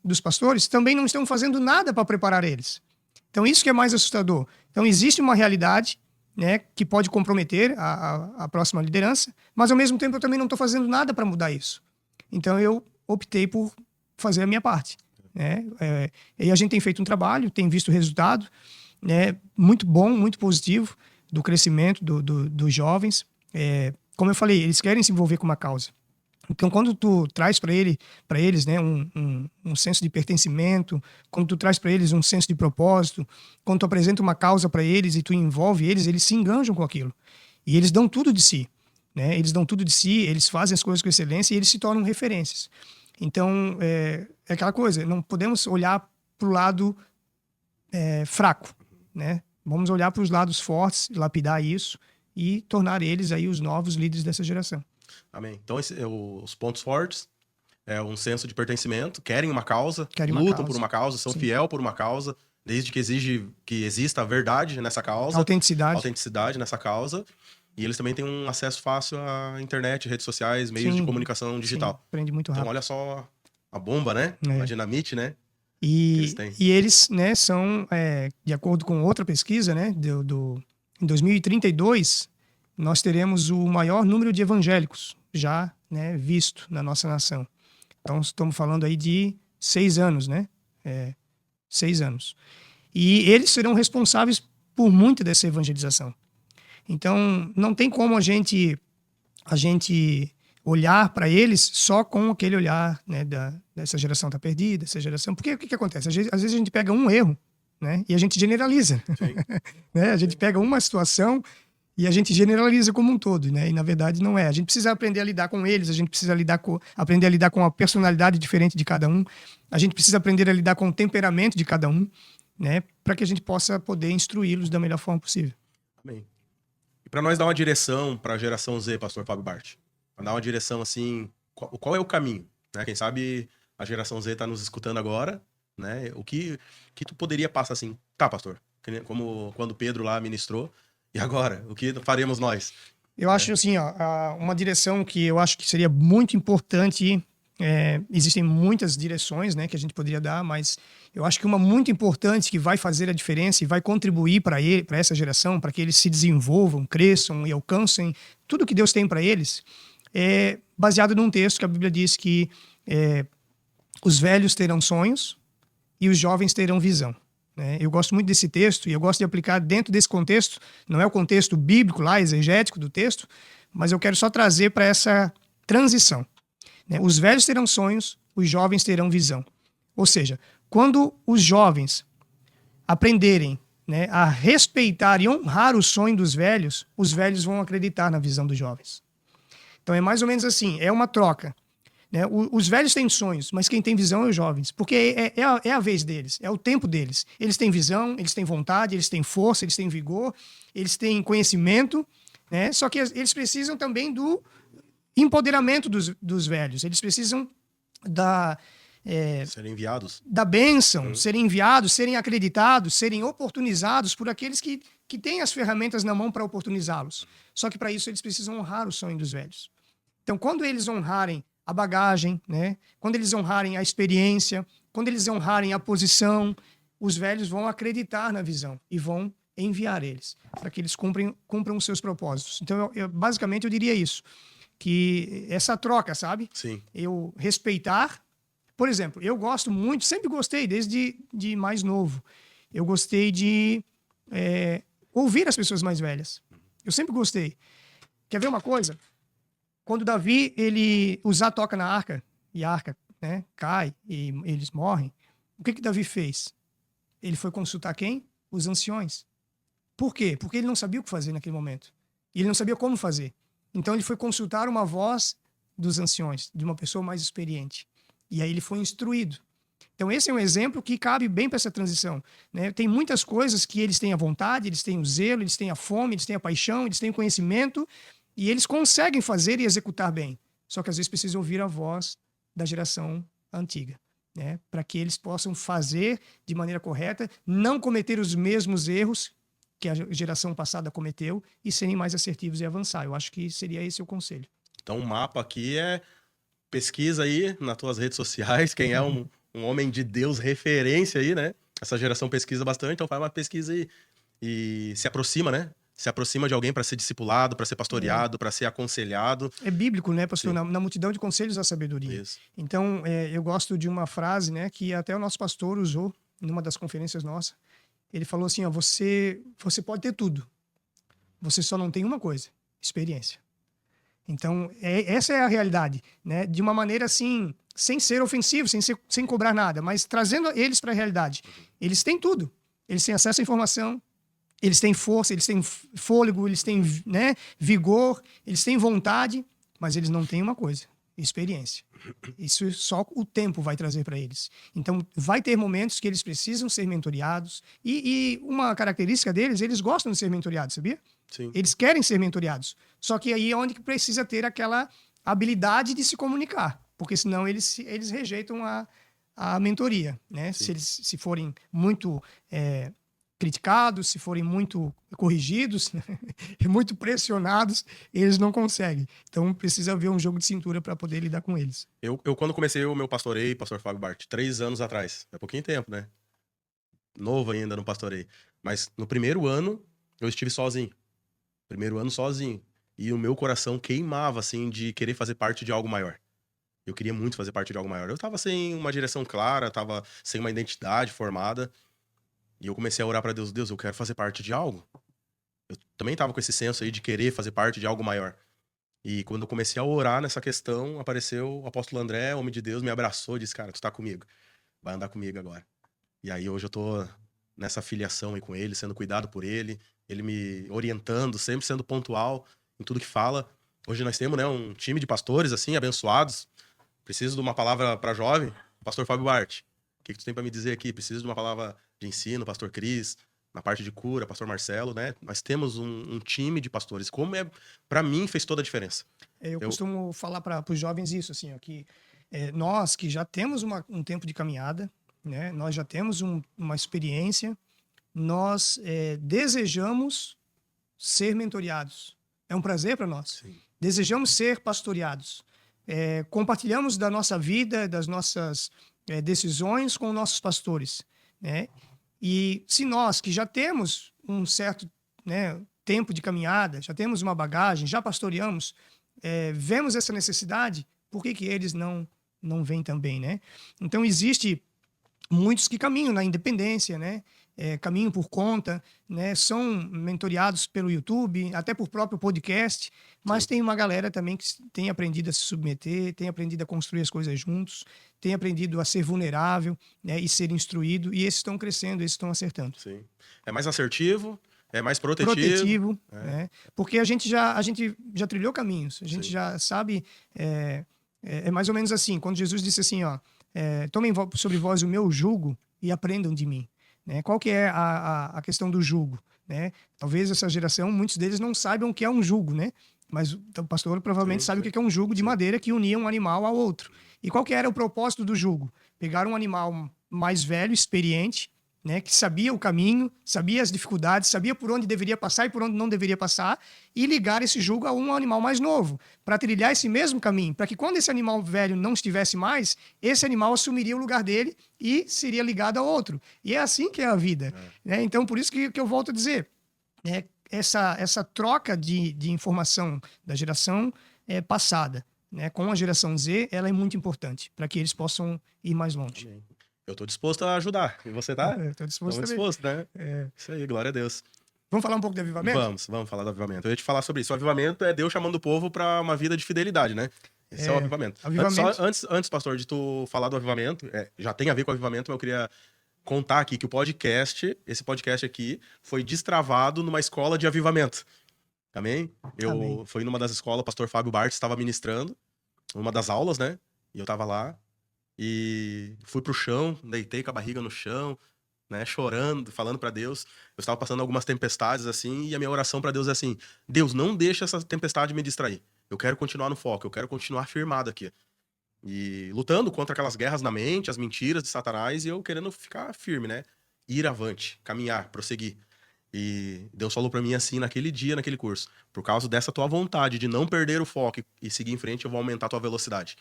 dos pastores também não estão fazendo nada para preparar eles. Então isso que é mais assustador. Então existe uma realidade, né, que pode comprometer a próxima liderança, mas ao mesmo tempo eu também não estou fazendo nada para mudar isso. Então eu optei por fazer a minha parte, né? E a gente tem feito um trabalho, tem visto o resultado, né, muito bom, muito positivo do crescimento dos jovens. Como eu falei, eles querem se envolver com uma causa. Então, quando tu traz para eles, né, um senso de pertencimento, quando tu traz para eles um senso de propósito, quando tu apresenta uma causa para eles e tu envolve eles se enganjam com aquilo. E eles dão tudo de si, né? Eles dão tudo de si, eles fazem as coisas com excelência e eles se tornam referências. Então, é aquela coisa, não podemos olhar para o lado fraco, né? Vamos olhar para os lados fortes, lapidar isso e tornar eles aí os novos líderes dessa geração. Amém. Então, os pontos fortes é um senso de pertencimento, querem uma causa, Querem uma lutam causa. por uma causa, são Sim. fiel por uma causa, desde que exista a verdade nessa causa, Autenticidade nessa causa. E eles também têm um acesso fácil à internet, redes sociais, meios de comunicação digital. Sim, aprende muito Então, rápido. olha só a bomba, né? A dinamite, né? E eles, né, são, de acordo com outra pesquisa, né, em 2032, nós teremos o maior número de evangélicos já, né, visto na nossa nação. Então, estamos falando aí de 6 anos, né? 6 anos. E eles serão responsáveis por muita dessa evangelização. Então, não tem como a gente olhar para eles só com aquele olhar, né, dessa geração está perdida, essa geração. Porque o que acontece? Às vezes a gente pega um erro, né, e a gente generaliza. Né? A gente pega uma situação e a gente generaliza como um todo, né? E na verdade não é. A gente precisa aprender a lidar com eles, a gente precisa aprender a lidar com a personalidade diferente de cada um, a gente precisa aprender a lidar com o temperamento de cada um, né, para que a gente possa poder instruí-los da melhor forma possível. Amém. E para nós dar uma direção para a geração Z, pastor Fábio Bart, para dar uma direção assim, qual é o caminho? Né? Quem sabe a geração Z tá nos escutando agora, né? O que tu poderia passar assim, tá, pastor? Como quando Pedro lá ministrou, e agora? O que faremos nós? Eu acho assim, ó, uma direção que eu acho que seria muito importante. Existem muitas direções, né, que a gente poderia dar, mas eu acho que uma muito importante que vai fazer a diferença e vai contribuir para essa geração, para que eles se desenvolvam, cresçam e alcancem tudo que Deus tem para eles, é baseado num texto que a Bíblia diz que os velhos terão sonhos e os jovens terão visão. Eu gosto muito desse texto e eu gosto de aplicar dentro desse contexto. Não é o contexto bíblico lá, exegético do texto, mas eu quero só trazer para essa transição. Os velhos terão sonhos, os jovens terão visão. Ou seja, quando os jovens aprenderem, né, a respeitar e honrar o sonho dos velhos, os velhos vão acreditar na visão dos jovens. Então é mais ou menos assim, é uma troca. Os velhos têm sonhos, mas quem tem visão é os jovens, porque é a vez deles, é o tempo deles. Eles têm visão, eles têm vontade, eles têm força, eles têm vigor, eles têm conhecimento, né? Só que eles precisam também do empoderamento dos velhos, eles precisam Serem enviados. Da bênção, serem enviados, serem acreditados, serem oportunizados por aqueles que têm as ferramentas na mão para oportunizá-los. Só que para isso eles precisam honrar o sonho dos velhos. Então, quando eles honrarem a bagagem, né? Quando eles honrarem a experiência, quando eles honrarem a posição, os velhos vão acreditar na visão e vão enviar eles para que eles cumpram os seus propósitos. Então, basicamente, eu diria isso, que essa troca, sabe? Sim. Eu respeitar. Por exemplo, eu gosto muito, sempre gostei, desde mais novo, eu gostei de ouvir as pessoas mais velhas. Eu sempre gostei. Quer ver uma coisa? Quando Davi, Uzá toca na arca, e a arca, né, cai, e eles morrem, o que Davi fez? Ele foi consultar quem? Os anciões. Por quê? Porque ele não sabia o que fazer naquele momento. E ele não sabia como fazer. Então ele foi consultar uma voz dos anciões, de uma pessoa mais experiente. E aí ele foi instruído. Então esse é um exemplo que cabe bem para essa transição, né? Tem muitas coisas que eles têm a vontade, eles têm o zelo, eles têm a fome, eles têm a paixão, eles têm o conhecimento, e eles conseguem fazer e executar bem. Só que às vezes precisam ouvir a voz da geração antiga, né? Para que eles possam fazer de maneira correta, não cometer os mesmos erros que a geração passada cometeu e serem mais assertivos e avançar. Eu acho que seria esse o conselho. Então o mapa aqui é pesquisa aí nas tuas redes sociais, quem é um homem de Deus, referência aí, né? Essa geração pesquisa bastante, então faz uma pesquisa e se aproxima, né? Se aproxima de alguém para ser discipulado, para ser pastoreado, para ser aconselhado. É bíblico, né, pastor? Na multidão de conselhos há sabedoria. Isso. Então, eu gosto de uma frase, né, que até o nosso pastor usou numa das conferências nossas. Ele falou assim, ó, você pode ter tudo. Você só não tem uma coisa, experiência. Então, essa é a realidade, né? De uma maneira assim, sem ser ofensivo, sem cobrar nada, mas trazendo eles para a realidade. Eles têm tudo. Eles têm acesso à informação, eles têm força, eles têm fôlego, eles têm, né, vigor, eles têm vontade, mas eles não têm uma coisa, experiência. Isso só o tempo vai trazer para eles. Então, vai ter momentos que eles precisam ser mentoreados. E uma característica deles, eles gostam de ser mentoreados, sabia? Sim. Eles querem ser mentoreados. Só que aí é onde que precisa ter aquela habilidade de se comunicar. Porque senão eles rejeitam a mentoria, né? Se forem muito criticados, se forem muito corrigidos, né? Muito pressionados, eles não conseguem. Então precisa haver um jogo de cintura para poder lidar com eles. Eu quando comecei o meu pastoreio, pastor Fábio Bart, 3 anos atrás, é pouquinho tempo, né? Novo ainda no pastoreio. Mas no primeiro ano, eu estive sozinho. Primeiro ano sozinho. E o meu coração queimava, assim, de querer fazer parte de algo maior. Eu queria muito fazer parte de algo maior. Eu tava sem uma direção clara, tava sem uma identidade formada. E eu comecei a orar pra Deus. Deus, eu quero fazer parte de algo. Eu também tava com esse senso aí de querer fazer parte de algo maior. E quando eu comecei a orar nessa questão, apareceu o apóstolo André, homem de Deus, me abraçou e disse, cara, tu tá comigo. Vai andar comigo agora. E aí hoje eu tô nessa filiação aí com ele, sendo cuidado por ele me orientando, sempre sendo pontual em tudo que fala. Hoje nós temos, né, um time de pastores, assim, abençoados. Preciso de uma palavra para jovem, pastor Fábio Bart. O que tu tem para me dizer aqui? Preciso de uma palavra de ensino, pastor Cris. Na parte de cura, pastor Marcelo, né? Nós temos um time de pastores. Como para mim, fez toda a diferença. Eu costumo falar para os jovens isso, assim, ó, que nós que já temos um tempo de caminhada, né? Nós já temos uma experiência, nós desejamos ser mentoreados. É um prazer para nós. Sim. Desejamos ser pastoreados. Compartilhamos da nossa vida, das nossas decisões com nossos pastores, né? E se nós que já temos um certo, né, tempo de caminhada, já temos uma bagagem, já pastoreamos, vemos essa necessidade, por que eles não vêm também, né? Então, existe muitos que caminham na independência, né? Caminham por conta, né? São mentoreados pelo YouTube, até por próprio podcast, mas tem uma galera também que tem aprendido a se submeter, tem aprendido a construir as coisas juntos, tem aprendido a ser vulnerável, né? E ser instruído, e esses estão crescendo, esses estão acertando. Sim. É mais assertivo, é mais protetivo. Né? Porque a gente já trilhou caminhos, a gente já sabe, é mais ou menos assim, quando Jesus disse assim, ó, tomem sobre vós o meu jugo e aprendam de mim. Né? Qual que é a questão do jugo? Né? Talvez essa geração, muitos deles não saibam o que é um jugo, né? Mas o pastor provavelmente sabe o que é um jugo de madeira que unia um animal ao outro. E qual que era o propósito do jugo? Pegar um animal mais velho, experiente, né, que sabia o caminho, sabia as dificuldades, sabia por onde deveria passar e por onde não deveria passar, e ligar esse jugo a um animal mais novo, para trilhar esse mesmo caminho, para que quando esse animal velho não estivesse mais, esse animal assumiria o lugar dele e seria ligado a outro. E é assim que é a vida. Né? Então, por isso que eu volto a dizer, essa troca de informação da geração passada, né, com a geração Z, ela é muito importante, para que eles possam ir mais longe. Amém. Eu estou disposto a ajudar. E você tá? Estou disposto também. Disposto, né? Isso aí, glória a Deus. Vamos falar um pouco de avivamento? Vamos falar do avivamento. Eu ia te falar sobre isso. O avivamento é Deus chamando o povo para uma vida de fidelidade, né? Esse é o avivamento. Antes, pastor, de tu falar do avivamento, já tem a ver com o avivamento, mas eu queria contar aqui que esse podcast aqui, foi destravado numa escola de avivamento. Amém? Eu fui numa das escolas, o pastor Fábio Bart estava ministrando, uma das aulas, né? E eu tava lá. E fui pro chão, deitei com a barriga no chão, né, chorando, falando pra Deus. Eu estava passando algumas tempestades assim, e a minha oração pra Deus é assim: Deus, não deixa essa tempestade me distrair. Eu quero continuar no foco, eu quero continuar firmado aqui. E lutando contra aquelas guerras na mente, as mentiras de Satanás, e eu querendo ficar firme, né? Ir avante, caminhar, prosseguir. E Deus falou pra mim assim, naquele dia, naquele curso: por causa dessa tua vontade de não perder o foco e seguir em frente, eu vou aumentar a tua velocidade.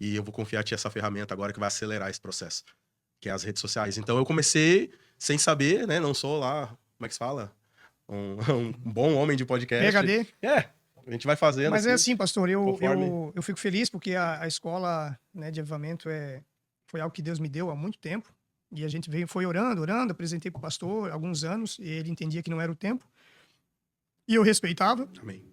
E eu vou confiar a ti essa ferramenta agora que vai acelerar esse processo, que é as redes sociais. Então eu comecei sem saber, né? Não sou lá, como é que se fala? Um bom homem de podcast. PhD. A gente vai fazendo. Mas é assim, pastor, eu fico feliz porque a escola, né, de avivamento foi algo que Deus me deu há muito tempo. E a gente foi orando, apresentei para o pastor há alguns anos, e ele entendia que não era o tempo. E eu respeitava. Amém.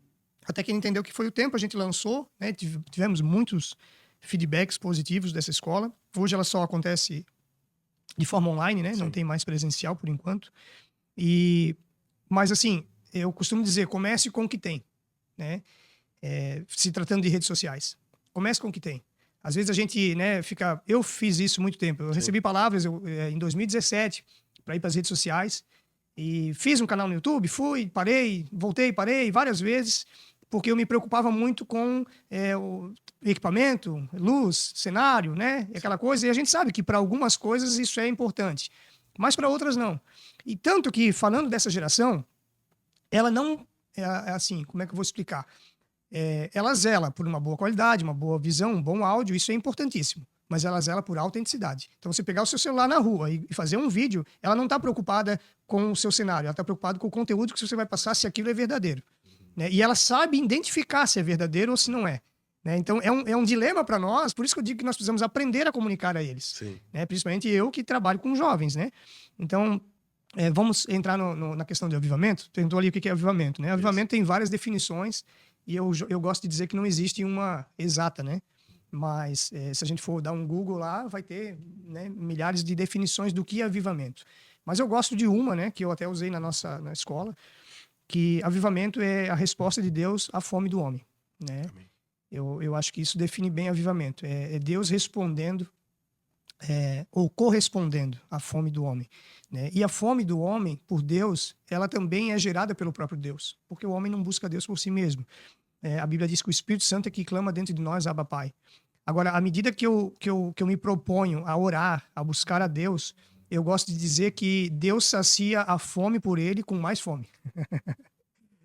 Até que ele entendeu que foi o tempo, a gente lançou, né? Tivemos muitos feedbacks positivos dessa escola. Hoje ela só acontece de forma online, né? Sim. Não tem mais presencial por enquanto. Mas assim, eu costumo dizer, comece com o que tem, né? Se tratando de redes sociais. Comece com o que tem. Às vezes a gente, né, fica... Eu fiz isso há muito tempo. Eu recebi palavras em 2017 para ir para as redes sociais e fiz um canal no YouTube, parei, voltei, parei várias vezes, porque eu me preocupava muito com o equipamento, luz, cenário, né? Aquela coisa. E a gente sabe que para algumas coisas isso é importante, mas para outras não. E tanto que, falando dessa geração, ela não... assim, como é que eu vou explicar? Ela zela por uma boa qualidade, uma boa visão, um bom áudio, isso é importantíssimo. Mas ela zela por autenticidade. Então, você pegar o seu celular na rua e fazer um vídeo, ela não está preocupada com o seu cenário, ela está preocupada com o conteúdo que você vai passar, se aquilo é verdadeiro. Né? E ela sabe identificar se é verdadeiro ou se não é. Né? Então, é um dilema para nós, por isso que eu digo que nós precisamos aprender a comunicar a eles. Né? Principalmente eu, que trabalho com jovens. Né? Então, vamos entrar na questão de avivamento. Perguntou ali o que é avivamento. Né? Avivamento tem várias definições, e eu gosto de dizer que não existe uma exata, né? Mas se a gente for dar um Google lá, vai ter, né, milhares de definições do que é avivamento. Mas eu gosto de uma, né, que eu até usei na escola, que avivamento é a resposta de Deus à fome do homem. Né? Eu acho que isso define bem avivamento. É Deus respondendo ou correspondendo à fome do homem. Né? E a fome do homem por Deus, ela também é gerada pelo próprio Deus, porque o homem não busca Deus por si mesmo. A Bíblia diz que o Espírito Santo é que clama dentro de nós, Abba Pai. Agora, à medida que eu me proponho a orar, a buscar a Deus, eu gosto de dizer que Deus sacia a fome por ele com mais fome.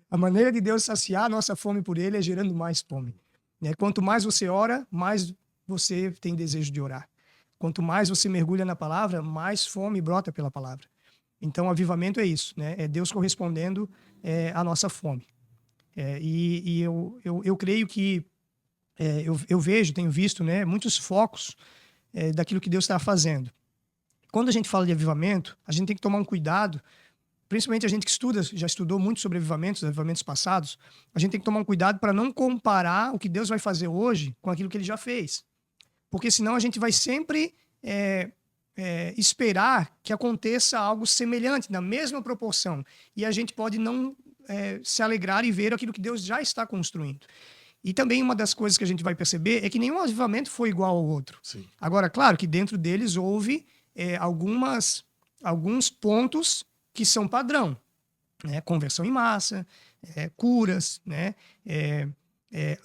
A maneira de Deus saciar a nossa fome por ele é gerando mais fome. Né? Quanto mais você ora, mais você tem desejo de orar. Quanto mais você mergulha na palavra, mais fome brota pela palavra. Então, avivamento é isso, né? É Deus correspondendo à nossa fome. E eu creio que eu vejo, tenho visto, né, muitos focos daquilo que Deus está fazendo. Quando a gente fala de avivamento, a gente tem que tomar um cuidado, principalmente a gente que estuda, já estudou muito sobre avivamentos passados, a gente tem que tomar um cuidado para não comparar o que Deus vai fazer hoje com aquilo que ele já fez. Porque senão a gente vai sempre esperar que aconteça algo semelhante, na mesma proporção. E a gente pode não se alegrar e ver aquilo que Deus já está construindo. E também uma das coisas que a gente vai perceber é que nenhum avivamento foi igual ao outro. Sim. Agora, claro que dentro deles houve alguns pontos que são padrão. Né? Conversão em massa, curas, né?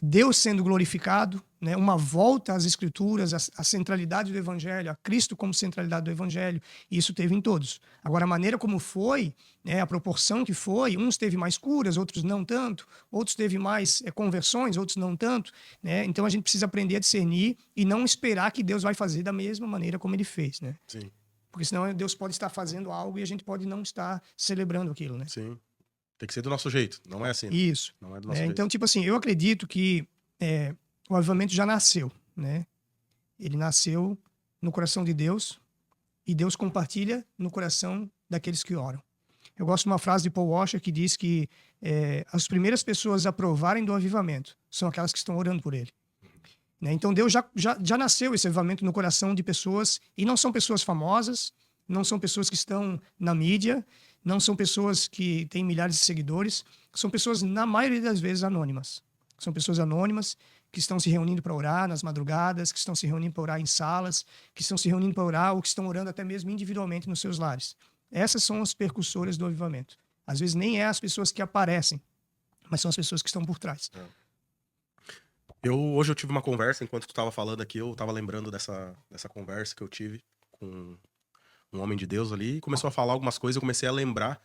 Deus sendo glorificado, né? Uma volta às escrituras, a centralidade do evangelho, a Cristo como centralidade do evangelho, isso teve em todos. Agora, a maneira como foi, né? A proporção que foi, uns teve mais curas, outros não tanto, outros teve mais conversões, outros não tanto, né? Então a gente precisa aprender a discernir e não esperar que Deus vai fazer da mesma maneira como ele fez, né? Sim. Porque senão Deus pode estar fazendo algo e a gente pode não estar celebrando aquilo, né? Sim. Tem que ser do nosso jeito, não é assim. Isso. Não é do nosso jeito. Então, tipo assim, eu acredito que o avivamento já nasceu, né? Ele nasceu no coração de Deus e Deus compartilha no coração daqueles que oram. Eu gosto de uma frase de Paul Washer que diz que as primeiras pessoas a provarem do avivamento são aquelas que estão orando por ele. Né? Então, Deus já nasceu esse avivamento no coração de pessoas, e não são pessoas famosas, não são pessoas que estão na mídia, não são pessoas que têm milhares de seguidores, são pessoas, na maioria das vezes, anônimas. São pessoas anônimas que estão se reunindo para orar nas madrugadas, que estão se reunindo para orar em salas, que estão se reunindo para orar ou que estão orando até mesmo individualmente nos seus lares. Essas são as percussoras do avivamento. Às vezes nem é as pessoas que aparecem, mas são as pessoas que estão por trás. Hoje eu tive uma conversa, enquanto tu estava falando aqui, eu estava lembrando dessa conversa que eu tive com um homem de Deus ali, e começou a falar algumas coisas, eu comecei a lembrar,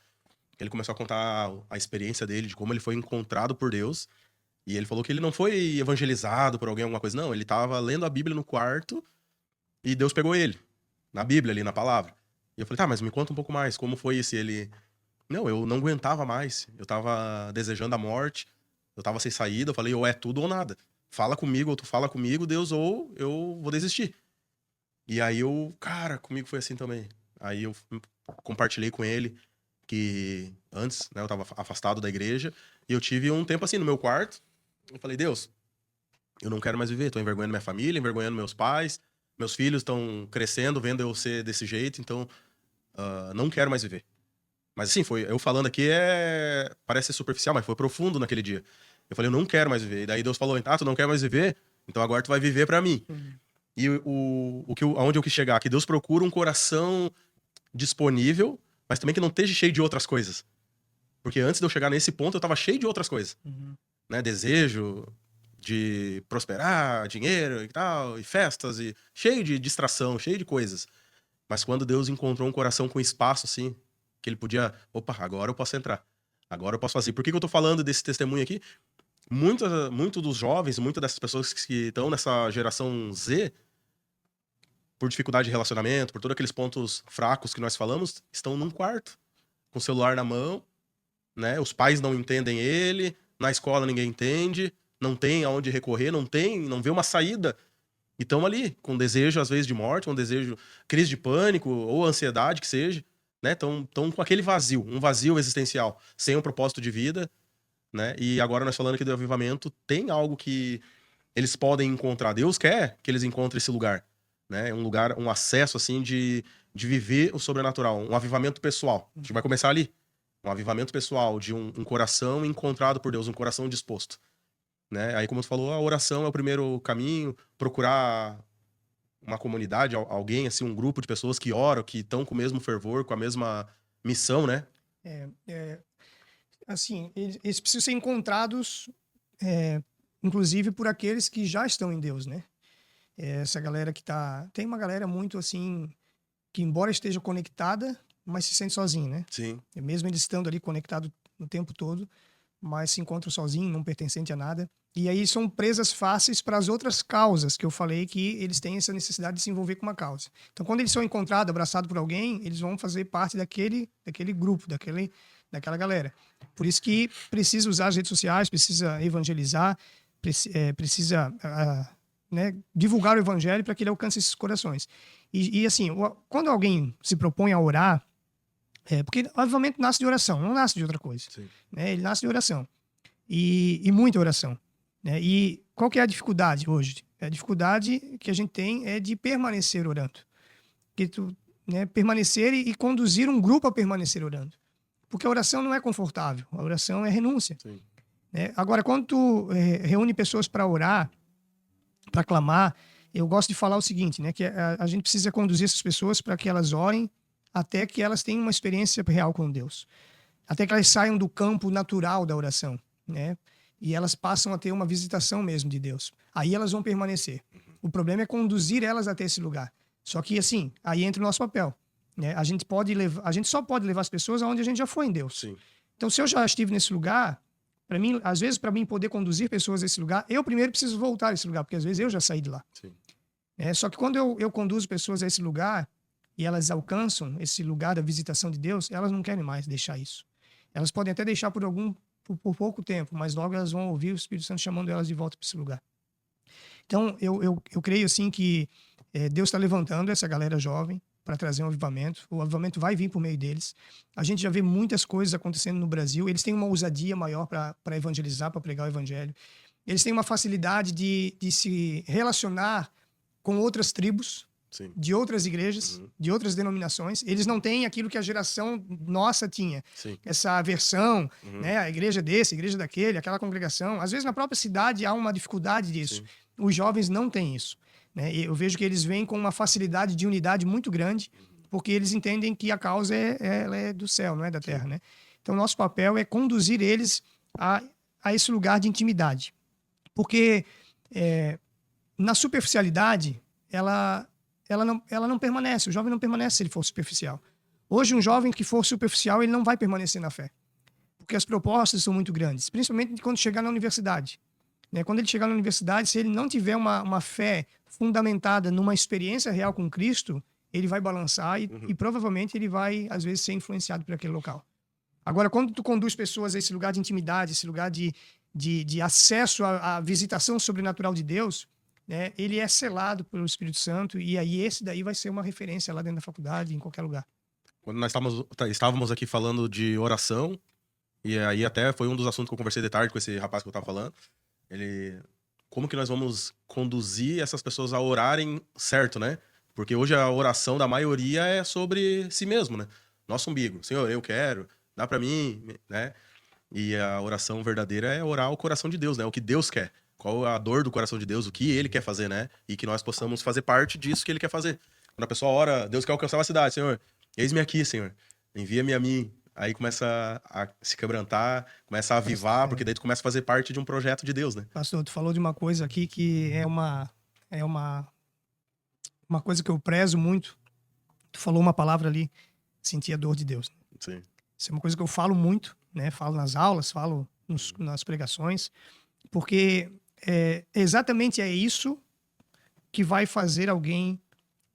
ele começou a contar a experiência dele, de como ele foi encontrado por Deus, e ele falou que ele não foi evangelizado por alguém, alguma coisa, não, ele estava lendo a Bíblia no quarto, e Deus pegou ele, na Bíblia ali, na palavra. E eu falei, tá, mas me conta um pouco mais, como foi isso? Ele, não, eu não aguentava mais, eu tava desejando a morte, eu tava sem saída, eu falei, ou é tudo ou nada. Fala comigo, ou tu fala comigo, Deus, ou eu vou desistir. E aí cara, comigo foi assim também. Aí eu compartilhei com ele que antes, né, eu tava afastado da igreja, e eu tive um tempo assim no meu quarto. Eu falei, Deus, eu não quero mais viver, tô envergonhando minha família, envergonhando meus pais, meus filhos estão crescendo, vendo eu ser desse jeito, então não quero mais viver. Mas assim, eu falando aqui parece ser superficial, mas foi profundo naquele dia. Eu falei, eu não quero mais viver. E daí Deus falou, tu não quer mais viver? Então agora tu vai viver pra mim. E aonde eu quis chegar? Que Deus procura um coração disponível, mas também que não esteja cheio de outras coisas. Porque antes de eu chegar nesse ponto, eu tava cheio de outras coisas. Né? Desejo de prosperar, dinheiro e tal, e festas, e cheio de distração, cheio de coisas. Mas quando Deus encontrou um coração com espaço, assim, que ele podia, opa, agora eu posso entrar. Agora eu posso fazer. Por que eu tô falando desse testemunho aqui? Muito dos jovens, muitas dessas pessoas que estão nessa geração Z, por dificuldade de relacionamento, por todos aqueles pontos fracos que nós falamos, estão num quarto, com o celular na mão, né? Os pais não entendem ele, na escola ninguém entende, não tem aonde recorrer, não vê uma saída. E estão ali, com desejo, às vezes, de morte, com desejo, crise de pânico, ou ansiedade, que seja, né? Estão com aquele vazio, um vazio existencial, sem um propósito de vida, né? E agora nós falando aqui do avivamento, tem algo que eles podem encontrar. Deus quer que eles encontrem esse lugar, né? Um lugar, um acesso, assim, de viver o sobrenatural, um avivamento pessoal. A gente vai começar ali. Um avivamento pessoal, de um coração encontrado por Deus, um coração disposto. Né? Aí, como tu falou, a oração é o primeiro caminho, procurar uma comunidade, alguém, assim, um grupo de pessoas que oram, que estão com o mesmo fervor, com a mesma missão, né? Assim, eles precisam ser encontrados, inclusive por aqueles que já estão em Deus, né? Essa galera que tá... Tem uma galera muito assim, que embora esteja conectada, mas se sente sozinho, né? Sim. Mesmo eles estando ali conectado o tempo todo, mas se encontram sozinhos, não pertencente a nada. E aí são presas fáceis para as outras causas que eu falei que eles têm essa necessidade de se envolver com uma causa. Então, quando eles são encontrados, abraçados por alguém, eles vão fazer parte daquele grupo, daquela galera. Por isso que precisa usar as redes sociais, precisa evangelizar, precisa né, divulgar o evangelho para que ele alcance esses corações. E assim, quando alguém se propõe a orar, porque o avivamento nasce de oração, não nasce de outra coisa. Né? Ele nasce de oração. E muita oração. Né? E qual que é a dificuldade hoje? A dificuldade que a gente tem é de permanecer orando. Permanecer e conduzir um grupo a permanecer orando. Porque a oração não é confortável. A oração é renúncia. Né? Agora, quando tu reúne pessoas para orar, para clamar, eu gosto de falar o seguinte, né? Que a gente precisa conduzir essas pessoas para que elas orem até que elas tenham uma experiência real com Deus. Até que elas saiam do campo natural da oração, né? E elas passam a ter uma visitação mesmo de Deus. Aí elas vão permanecer. O problema é conduzir elas até esse lugar. Só que, assim, aí entra o nosso papel. Né? A gente só pode levar as pessoas aonde a gente já foi em Deus. Sim. Então, se eu já estive nesse lugar, para mim, às vezes, para mim poder conduzir pessoas a esse lugar, eu primeiro preciso voltar a esse lugar, porque às vezes eu já saí de lá. Sim. Só que quando eu conduzo pessoas a esse lugar e elas alcançam esse lugar da visitação de Deus, elas não querem mais deixar isso. Elas podem até deixar por pouco tempo, mas logo elas vão ouvir o Espírito Santo chamando elas de volta para esse lugar. Então, eu creio assim que Deus está levantando essa galera jovem para trazer um avivamento. O avivamento vai vir por meio deles. A gente já vê muitas coisas acontecendo no Brasil. Eles têm uma ousadia maior para evangelizar, para pregar o evangelho. Eles têm uma facilidade de se relacionar com outras tribos, Sim. de outras igrejas, de outras denominações. Eles não têm aquilo que a geração nossa tinha. Sim. Essa aversão, né? A igreja desse, a igreja daquele, aquela congregação. Às vezes, na própria cidade, há uma dificuldade disso. Sim. Os jovens não têm isso. Né? Eu vejo que eles vêm com uma facilidade de unidade muito grande, porque eles entendem que a causa ela é do céu, não é da terra. Né? Então, nosso papel é conduzir eles a esse lugar de intimidade. Porque na superficialidade, ela não permanece. O jovem não permanece se ele for superficial. Hoje, um jovem que for superficial, ele não vai permanecer na fé. Porque as propostas são muito grandes, principalmente quando chegar na universidade. Né? Quando ele chegar na universidade, se ele não tiver uma fé fundamentada numa experiência real com Cristo, ele vai balançar e provavelmente ele vai, às vezes, ser influenciado por aquele local. Agora, quando tu conduz pessoas a esse lugar de intimidade, esse lugar de acesso à visitação sobrenatural de Deus, né, ele é selado pelo Espírito Santo e aí esse daí vai ser uma referência lá dentro da faculdade, em qualquer lugar. Quando nós estávamos aqui falando de oração, e aí até foi um dos assuntos que eu conversei de tarde com esse rapaz que eu estava falando, como que nós vamos conduzir essas pessoas a orarem certo, né? Porque hoje a oração da maioria é sobre si mesmo, né? Nosso umbigo. Senhor, eu quero, dá pra mim, né? E a oração verdadeira é orar o coração de Deus, né? O que Deus quer. Qual a dor do coração de Deus, o que Ele quer fazer, né? E que nós possamos fazer parte disso que Ele quer fazer. Quando a pessoa ora, Deus quer alcançar uma cidade. Senhor, eis-me aqui, Senhor. Envia-me a mim. Aí começa a se quebrantar, começa a avivar, porque daí tu começa a fazer parte de um projeto de Deus, né? Pastor, tu falou de uma coisa aqui que é uma coisa que eu prezo muito. Tu falou uma palavra ali, sentir a dor de Deus. Sim. Isso é uma coisa que eu falo muito, né? Falo nas aulas, falo nas pregações, porque exatamente é isso que vai fazer alguém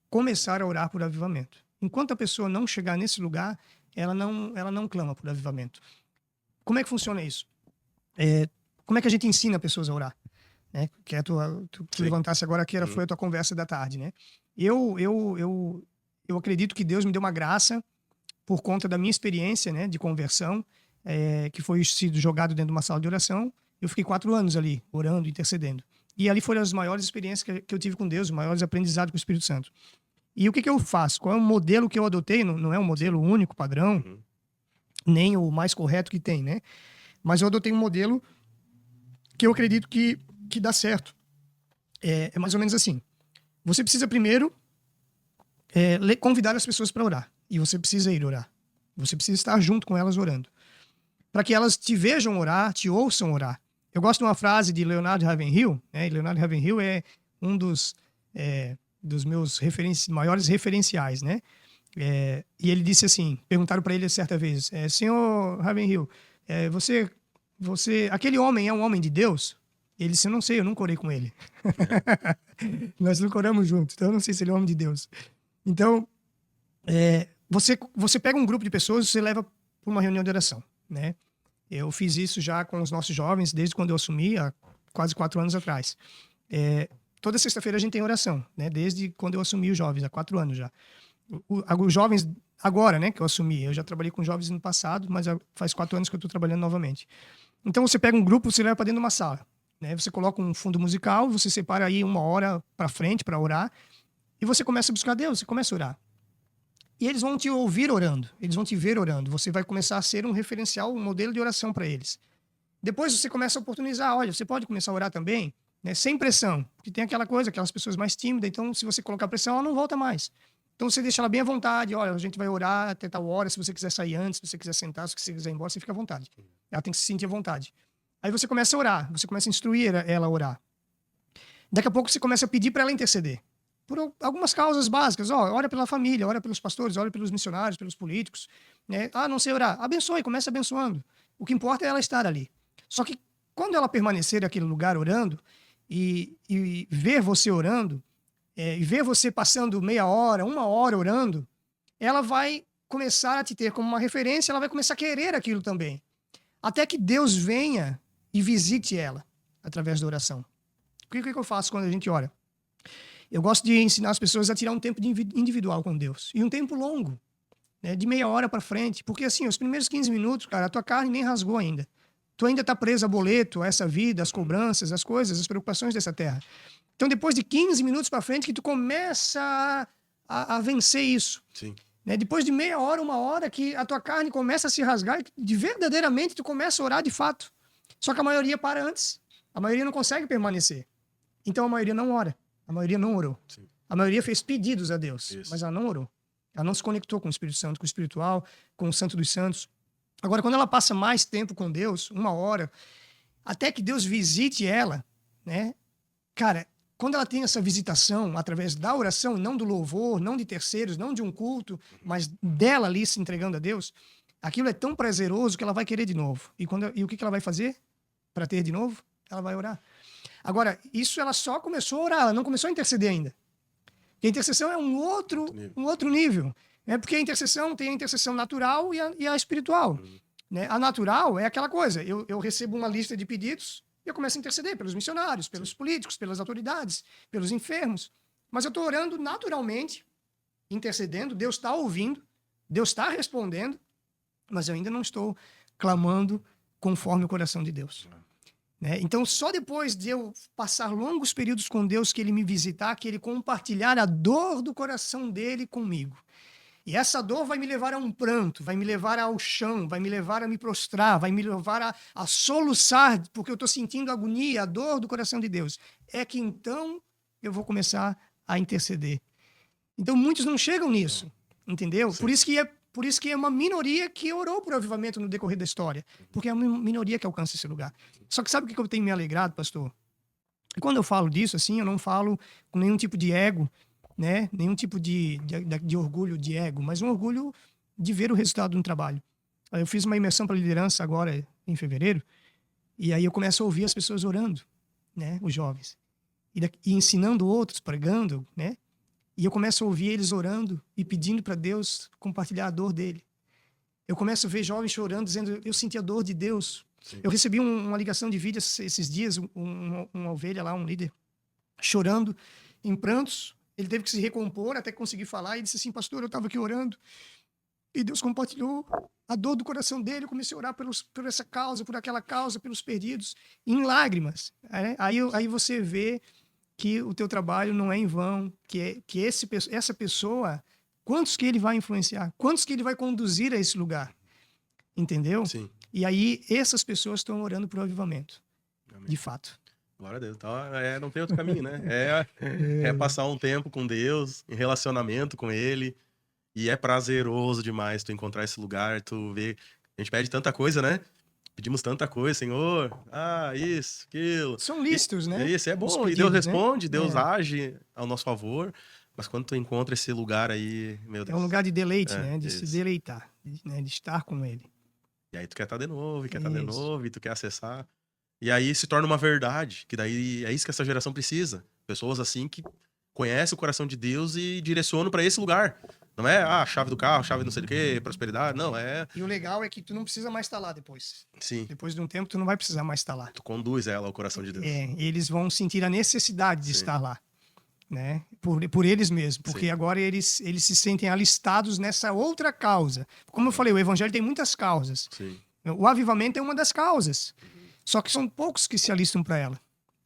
começar a orar por avivamento. Enquanto a pessoa não chegar nesse lugar, ela não clama por avivamento. Como é que funciona isso? Como é que a gente ensina pessoas a orar? Né? Que tu levantasse agora, foi a tua conversa da tarde, né? Eu acredito que Deus me deu uma graça por conta da minha experiência, né, de conversão, que foi sido jogado dentro de uma sala de oração. Eu fiquei 4 anos ali, orando, intercedendo. E ali foram as maiores experiências que eu tive com Deus, os maiores aprendizados com o Espírito Santo. E o que eu faço? Qual é o modelo que eu adotei? Não é um modelo único, padrão, nem o mais correto que tem, né? Mas eu adotei um modelo que eu acredito que dá certo. É mais ou menos assim. Você precisa primeiro convidar as pessoas para orar. E você precisa ir orar. Você precisa estar junto com elas orando. Para que elas te vejam orar, te ouçam orar. Eu gosto de uma frase de Leonard Ravenhill, né? Leonard Ravenhill é um dos dos meus maiores referenciais, né? E ele disse assim, perguntaram para ele certa vez, senhor Ravenhill, aquele homem é um homem de Deus? Ele disse, eu não sei, eu nunca orei com ele. Nós nunca oramos juntos, então eu não sei se ele é homem de Deus. Então, você pega um grupo de pessoas e você leva para uma reunião de oração, né? Eu fiz isso já com os nossos jovens desde quando eu assumi, há quase 4 anos atrás. Toda sexta-feira a gente tem oração, né? Desde quando eu assumi os jovens, há 4 anos já. Os jovens, agora, né, que eu assumi, eu já trabalhei com jovens no passado, mas faz 4 anos que eu estou trabalhando novamente. Então você pega um grupo, você leva para dentro de uma sala, né? Você coloca um fundo musical, você separa aí 1 hora para frente para orar, e você começa a buscar Deus, você começa a orar. E eles vão te ouvir orando, eles vão te ver orando, você vai começar a ser um referencial, um modelo de oração para eles. Depois você começa a oportunizar, olha, você pode começar a orar também, né, sem pressão, porque tem aquela coisa, aquelas pessoas mais tímidas, então se você colocar pressão, ela não volta mais. Então você deixa ela bem à vontade, olha, a gente vai orar até tal hora, se você quiser sair antes, se você quiser sentar, se você quiser ir embora, você fica à vontade. Ela tem que se sentir à vontade. Aí você começa a orar, você começa a instruir ela a orar. Daqui a pouco você começa a pedir para ela interceder. Por algumas causas básicas, ora pela família, ora pelos pastores, ora pelos missionários, pelos políticos, né? Não sei orar, abençoe, comece abençoando. O que importa é ela estar ali. Só que quando ela permanecer naquele lugar orando e ver você orando, e ver você passando meia hora, 1 hora orando, ela vai começar a te ter como uma referência, ela vai começar a querer aquilo também. Até que Deus venha e visite ela através da oração. O que eu faço quando a gente ora? Eu gosto de ensinar as pessoas a tirar um tempo individual com Deus. E um tempo longo, né, de meia hora para frente. Porque assim, os primeiros 15 minutos, cara, a tua carne nem rasgou ainda. Tu ainda está preso a boleto, a essa vida, as cobranças, as coisas, as preocupações dessa terra. Então, depois de 15 minutos para frente, que tu começa a vencer isso. Sim. Né? Depois de meia hora, 1 hora, que a tua carne começa a se rasgar e verdadeiramente tu começa a orar de fato. Só que a maioria para antes. A maioria não consegue permanecer. Então, a maioria não ora. A maioria não orou. Sim. A maioria fez pedidos a Deus, Isso. mas ela não orou. Ela não se conectou com o Espírito Santo, com o espiritual, com o Santo dos Santos. Agora, quando ela passa mais tempo com Deus, 1 hora, até que Deus visite ela, né? Cara, quando ela tem essa visitação através da oração, não do louvor, não de terceiros, não de um culto, mas dela ali se entregando a Deus, aquilo é tão prazeroso que ela vai querer de novo. E o que ela vai fazer para ter de novo? Ela vai orar. Agora, isso ela só começou a orar, ela não começou a interceder ainda. Porque a intercessão é um outro nível. Né? Porque a intercessão tem a intercessão natural e a espiritual. Né? A natural é aquela coisa, eu recebo uma lista de pedidos e eu começo a interceder pelos missionários, pelos políticos, pelas autoridades, pelos enfermos. Mas eu estou orando naturalmente, intercedendo, Deus está ouvindo, Deus está respondendo, mas eu ainda não estou clamando conforme o coração de Deus. Né? Então, só depois de eu passar longos períodos com Deus, que Ele me visitar, que Ele compartilhar a dor do coração dele comigo. E essa dor vai me levar a um pranto, vai me levar ao chão, vai me levar a me prostrar, vai me levar a soluçar, porque eu estou sentindo a agonia, a dor do coração de Deus. É que então eu vou começar a interceder. Então, muitos não chegam nisso, entendeu? Por isso que é uma minoria que orou por avivamento no decorrer da história. Porque é uma minoria que alcança esse lugar. Só que sabe o que eu tenho me alegrado, pastor? E quando eu falo disso, assim, eu não falo com nenhum tipo de ego, né? Nenhum tipo de orgulho de ego, mas um orgulho de ver o resultado do trabalho. Eu fiz uma imersão para liderança agora, em fevereiro, e aí eu começo a ouvir as pessoas orando, né? Os jovens. E ensinando outros, pregando, né? E eu começo a ouvir eles orando e pedindo para Deus compartilhar a dor dele. Eu começo a ver jovens chorando, dizendo, eu senti a dor de Deus. Sim. Eu recebi uma ligação de vídeo esses dias, uma ovelha lá, um líder, chorando, em prantos. Ele teve que se recompor até conseguir falar. E disse assim, pastor, eu estava aqui orando. E Deus compartilhou a dor do coração dele. Eu comecei a orar por essa causa, por aquela causa, pelos perdidos, em lágrimas. Aí você vê que o teu trabalho não é em vão, que essa pessoa, quantos que ele vai influenciar, quantos que ele vai conduzir a esse lugar, entendeu? Sim. E aí essas pessoas estão orando por avivamento, amém, de fato. Glória a Deus. Então, não tem outro caminho, né? É passar um tempo com Deus, em relacionamento com Ele, e é prazeroso demais tu encontrar esse lugar, tu ver, a gente pede tanta coisa, né? pedimos tanta coisa, Senhor, isso, aquilo. São lícitos, né? Isso, é bom, Os e Deus pedidos, né? responde, Deus age ao nosso favor, mas quando tu encontra esse lugar aí, meu É Deus. um lugar de deleite, É, né? De se isso. deleitar, né? De estar com ele. E aí tu quer estar de novo, e quer estar de Isso. novo, e tu quer acessar. E aí se torna uma verdade, que daí é isso que essa geração precisa. Pessoas assim que conhecem o coração de Deus e direcionam para esse lugar. Não é a chave do carro, chave não sei do que, prosperidade, não, é... E o legal é que tu não precisa mais estar lá depois. Sim, Depois de um tempo, tu não vai precisar mais estar lá. tu conduz ela ao coração de Deus. E eles vão sentir a necessidade de Sim. estar lá, né? Por eles mesmos, porque Sim. agora eles se sentem alistados nessa outra causa. Como eu falei, o evangelho tem muitas causas. Sim. O avivamento é uma das causas. Só que são poucos que se alistam para ela,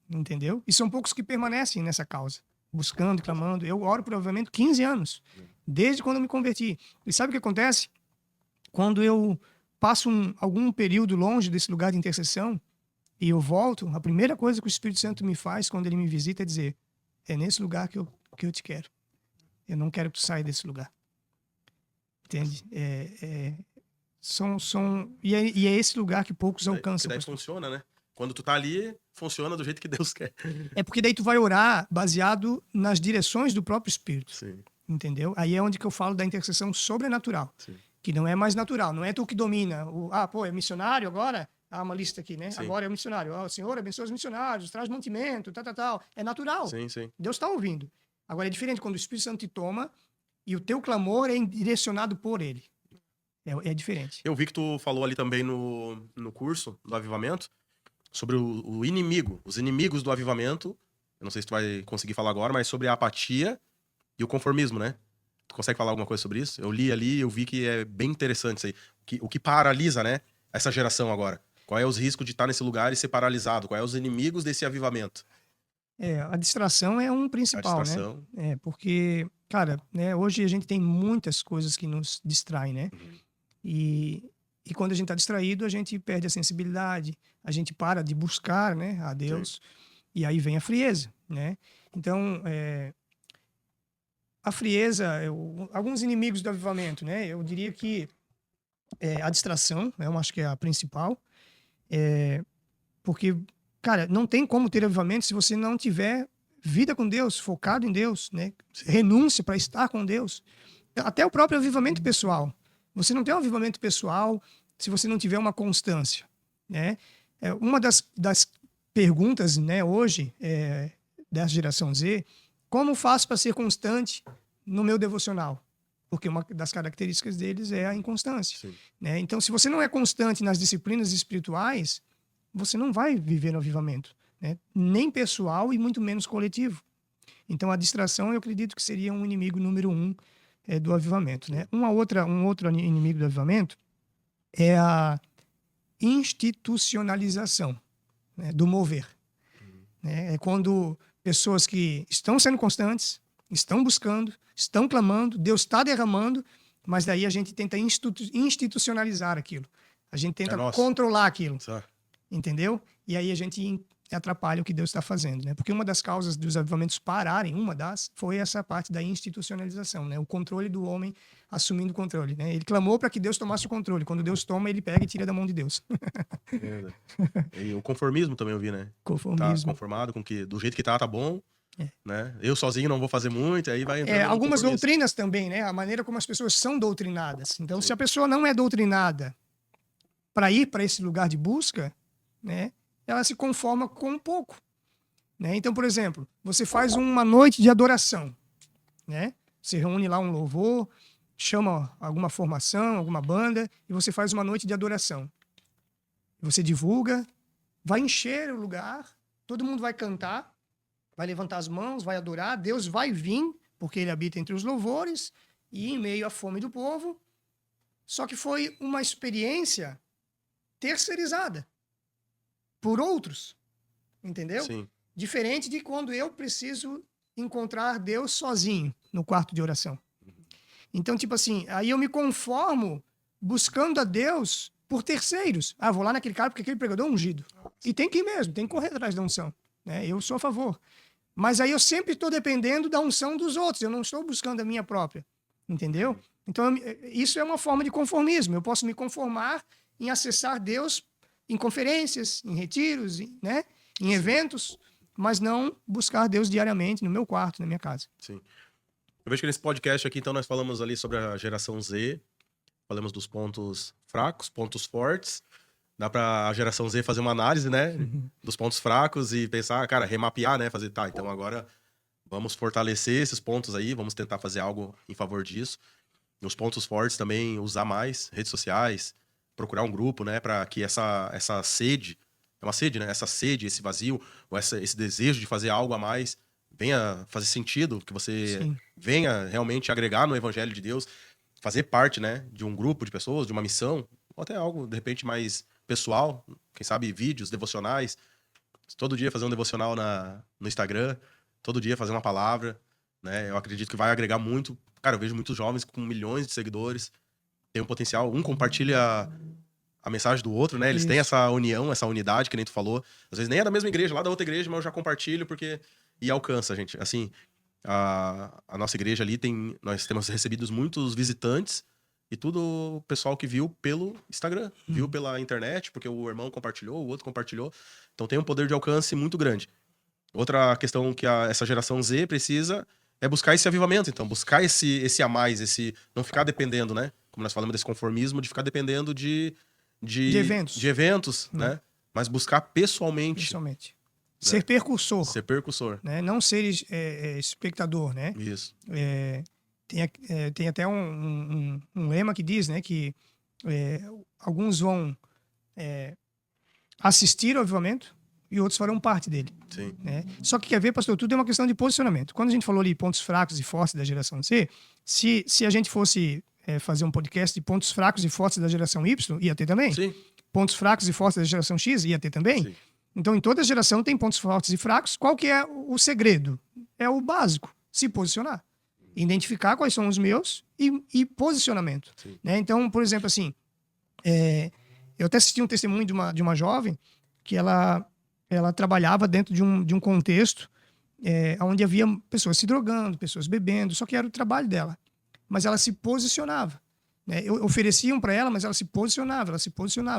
entendeu? E são poucos que permanecem nessa causa, buscando, clamando. Eu oro por avivamento 15 anos, desde quando eu me converti. E sabe o que acontece? Quando eu passo algum período longe desse lugar de intercessão e eu volto, a primeira coisa que o Espírito Santo me faz quando ele me visita é dizer: é nesse lugar que eu te quero. Eu não quero que tu saia desse lugar. Entende? E é esse lugar que poucos alcançam. Daí pastor. funciona, né? Quando tu tá ali, funciona do jeito que Deus quer. É porque daí tu vai orar baseado nas direções do próprio Espírito. Sim, Entendeu? Aí é onde que eu falo da intercessão sobrenatural. sim. Que não é mais natural. Não é tu que domina. É missionário agora? Uma lista aqui, né? Sim. Agora é o missionário. O Senhor abençoa os missionários, traz mantimento, tal. É natural. Sim, sim. Deus está ouvindo. Agora é diferente quando o Espírito Santo te toma e o teu clamor é direcionado por ele. É diferente. Eu vi que tu falou ali também no curso do avivamento sobre o inimigo, os inimigos do avivamento. Eu não sei se tu vai conseguir falar agora, mas sobre a apatia e o conformismo, né? Tu consegue falar alguma coisa sobre isso? Eu li ali, eu vi que é bem interessante isso aí. O que paralisa, né, essa geração agora? Qual é os riscos de estar nesse lugar e ser paralisado? Quais é os inimigos desse avivamento? A distração é um A principal, distração. né? Porque, cara, né, hoje a gente tem muitas coisas que nos distraem, né? Uhum. E quando a gente está distraído, a gente perde a sensibilidade, a gente para de buscar, né, a Deus, e aí vem a frieza, né? Então, a frieza, alguns inimigos do avivamento, né? Eu diria que a distração, eu acho que é a principal, porque, cara, não tem como ter avivamento se você não tiver vida com Deus, focado em Deus, né? Renúncia para estar com Deus. Até o próprio avivamento pessoal. Você não tem um avivamento pessoal se você não tiver uma constância, né? Uma das perguntas, né, hoje, da geração Z, como faço para ser constante no meu devocional? Porque uma das características deles é a inconstância, né? Então, se você não é constante nas disciplinas espirituais, você não vai viver no avivamento, né? Nem pessoal e muito menos coletivo. Então, a distração, eu acredito que seria um inimigo número 1 do avivamento, né? Um outro inimigo do avivamento é a institucionalização, né, do mover. É quando pessoas que estão sendo constantes, estão buscando, estão clamando, Deus está derramando, mas daí a gente tenta institucionalizar aquilo. A gente tenta controlar aquilo, entendeu? E aí a gente atrapalha o que Deus está fazendo, né? Porque uma das causas dos avivamentos pararem, foi essa parte da institucionalização, né? O controle do homem assumindo o controle, né? Ele clamou para que Deus tomasse o controle. Quando Deus toma, ele pega e tira da mão de Deus. E o conformismo também eu vi, né? Conformismo. Tá conformado com que do jeito que tá bom, né? Eu sozinho não vou fazer muito, aí vai entrando algumas doutrinas também, né? A maneira como as pessoas são doutrinadas. Então, se a pessoa não é doutrinada para ir para esse lugar de busca, né? Ela se conforma com um pouco, né? Então, por exemplo, você faz uma noite de adoração, né? Você reúne lá um louvor, chama alguma formação, alguma banda, e você faz uma noite de adoração. Você divulga, vai encher o lugar, todo mundo vai cantar, vai levantar as mãos, vai adorar, Deus vai vir, porque ele habita entre os louvores e em meio à fome do povo. Só que foi uma experiência terceirizada por outros, entendeu? Sim. Diferente de quando eu preciso encontrar Deus sozinho no quarto de oração. Então, tipo assim, aí eu me conformo buscando a Deus por terceiros. Vou lá naquele cara porque aquele pregador é ungido. E tem que ir mesmo, tem que correr atrás da unção, né? Eu sou a favor. Mas aí eu sempre estou dependendo da unção dos outros, eu não estou buscando a minha própria, entendeu? Então, isso é uma forma de conformismo. Eu posso me conformar em acessar Deus em conferências, em retiros, né? Em eventos, mas não buscar Deus diariamente no meu quarto, na minha casa. Sim. Eu vejo que nesse podcast aqui, então, nós falamos ali sobre a geração Z, falamos dos pontos fracos, pontos fortes. Dá pra a geração Z fazer uma análise, né, dos pontos fracos e pensar, cara, remapear, né, fazer, tá, então agora vamos fortalecer esses pontos aí, vamos tentar fazer algo em favor disso. Os pontos fortes também, usar mais redes sociais, procurar um grupo, né, para que essa sede, é uma sede, né, essa sede, esse vazio, ou esse desejo de fazer algo a mais, venha fazer sentido, que você Sim. venha realmente agregar no evangelho de Deus, fazer parte, né, de um grupo de pessoas, de uma missão, ou até algo, de repente, mais pessoal, quem sabe vídeos, devocionais, todo dia fazer um devocional no Instagram, todo dia fazer uma palavra, né? Eu acredito que vai agregar muito. Cara, eu vejo muitos jovens com milhões de seguidores, tem um potencial, um compartilha a mensagem do outro, né? Eles têm Isso. essa união, essa unidade, que nem tu falou. Às vezes nem é da mesma igreja, lá da outra igreja, mas eu já compartilho porque... E alcança, gente. Assim, a nossa igreja ali nós temos recebido muitos visitantes e tudo o pessoal que viu pelo Instagram, viu pela internet, porque o irmão compartilhou, o outro compartilhou. Então tem um poder de alcance muito grande. Outra questão que essa geração Z precisa é buscar esse avivamento, então, buscar esse a mais, esse não ficar dependendo, né? Como nós falamos desse conformismo, de ficar dependendo de eventos, né? Mas buscar pessoalmente. Pessoalmente. Ser percursor. Ser percussor. Né? Não ser espectador, né? Isso. Tem até um lema que diz, né, que alguns vão assistir ao avivamento e outros farão parte dele. Sim. Né? Só que quer ver, pastor, tudo é uma questão de posicionamento. Quando a gente falou ali pontos fracos e fortes da geração Z, se a gente fosse fazer um podcast de pontos fracos e fortes da geração Y, ia ter também. Sim. Pontos fracos e fortes da geração X, ia ter também. Sim. Então, em toda geração tem pontos fortes e fracos. Qual que é o segredo? É o básico, se posicionar. Identificar quais são os meus e posicionamento. Né? Então, por exemplo, assim, eu até assisti um testemunho de uma jovem que ela trabalhava dentro de um contexto onde havia pessoas se drogando, pessoas bebendo, só que era o trabalho dela. Mas ela se posicionava. Né? Ofereciam para ela, mas ela se posicionava.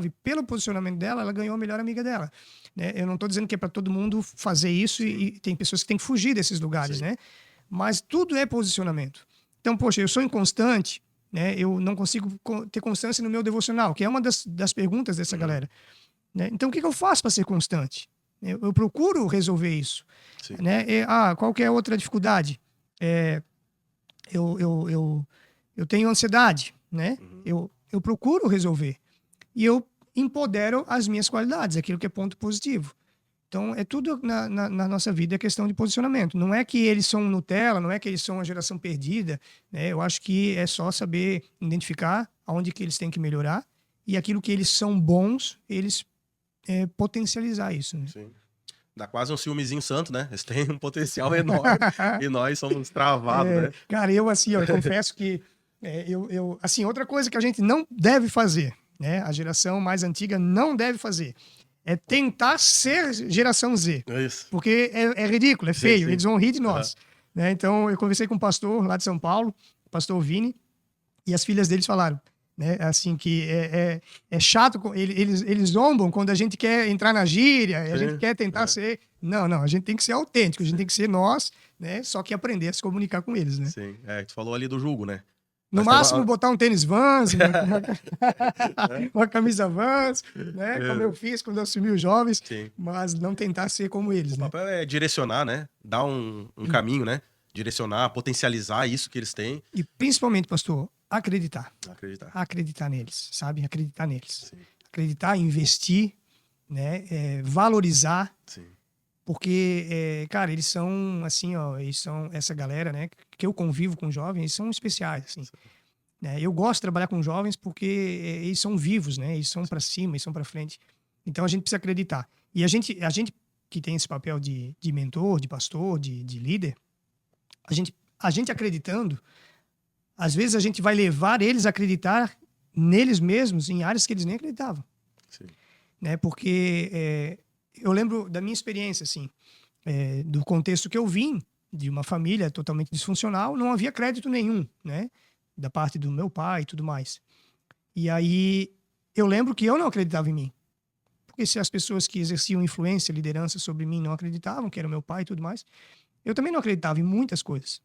E pelo posicionamento dela, ela ganhou a melhor amiga dela. Né? Eu não estou dizendo que é para todo mundo fazer isso e tem pessoas que têm que fugir desses lugares, né? Mas tudo é posicionamento. Então, poxa, eu sou inconstante, né? Eu não consigo ter constância no meu devocional, que é uma das perguntas dessa galera. Né? Então, o que eu faço para ser constante? Eu procuro resolver isso. Né? Qual que é outra dificuldade? Eu tenho ansiedade, né? Eu procuro resolver. E eu empodero as minhas qualidades, aquilo que é ponto positivo. Então, é tudo na nossa vida é questão de posicionamento. Não é que eles são Nutella, não é que eles são uma geração perdida. Né? Eu acho que é só saber identificar aonde que eles têm que melhorar e aquilo que eles são bons, eles potencializar isso. Né? Sim. Dá quase um ciúmezinho santo, né? Eles têm um potencial enorme e nós somos travados, né? Cara, eu confesso que assim, outra coisa que a gente não deve fazer, né? A geração mais antiga não deve fazer, é tentar ser geração Z. Isso. Porque é ridículo, é feio, sim. Eles vão rir de nós. Né? Então, eu conversei com um pastor lá de São Paulo, o pastor Vini, e as filhas deles falaram, né? Assim, que é chato, eles zombam quando a gente quer entrar na gíria, a gente quer tentar ser... Não, a gente tem que ser autêntico, a gente tem que ser nós, né? Só que aprender a se comunicar com eles, né? Sim, tu falou ali do jugo, né? No máximo, botar um tênis Vans, uma camisa Vans, né? Como eu fiz quando eu assumi os jovens, mas não tentar ser como eles. O papel é direcionar, né? Dar um caminho, né? Direcionar, potencializar isso que eles têm. E principalmente, pastor, acreditar. Acreditar neles, sabe? Acreditar neles. Sim. Acreditar, investir, né? Valorizar. Sim. Porque, cara, eles são, assim, eles são essa galera, né? Que eu convivo com jovens, eles são especiais, assim. Né? Eu gosto de trabalhar com jovens porque eles são vivos, né? Eles são para cima, eles são para frente. Então, a gente precisa acreditar. E a gente que tem esse papel de mentor, de pastor, de líder, a gente acreditando, às vezes a gente vai levar eles a acreditar neles mesmos em áreas que eles nem acreditavam. Sim. Né? Porque... eu lembro da minha experiência, assim, do contexto que eu vim, de uma família totalmente disfuncional, não havia crédito nenhum, né? Da parte do meu pai e tudo mais. E aí, eu lembro que eu não acreditava em mim. porque se as pessoas que exerciam influência, liderança sobre mim não acreditavam, que era o meu pai e tudo mais, eu também não acreditava em muitas coisas.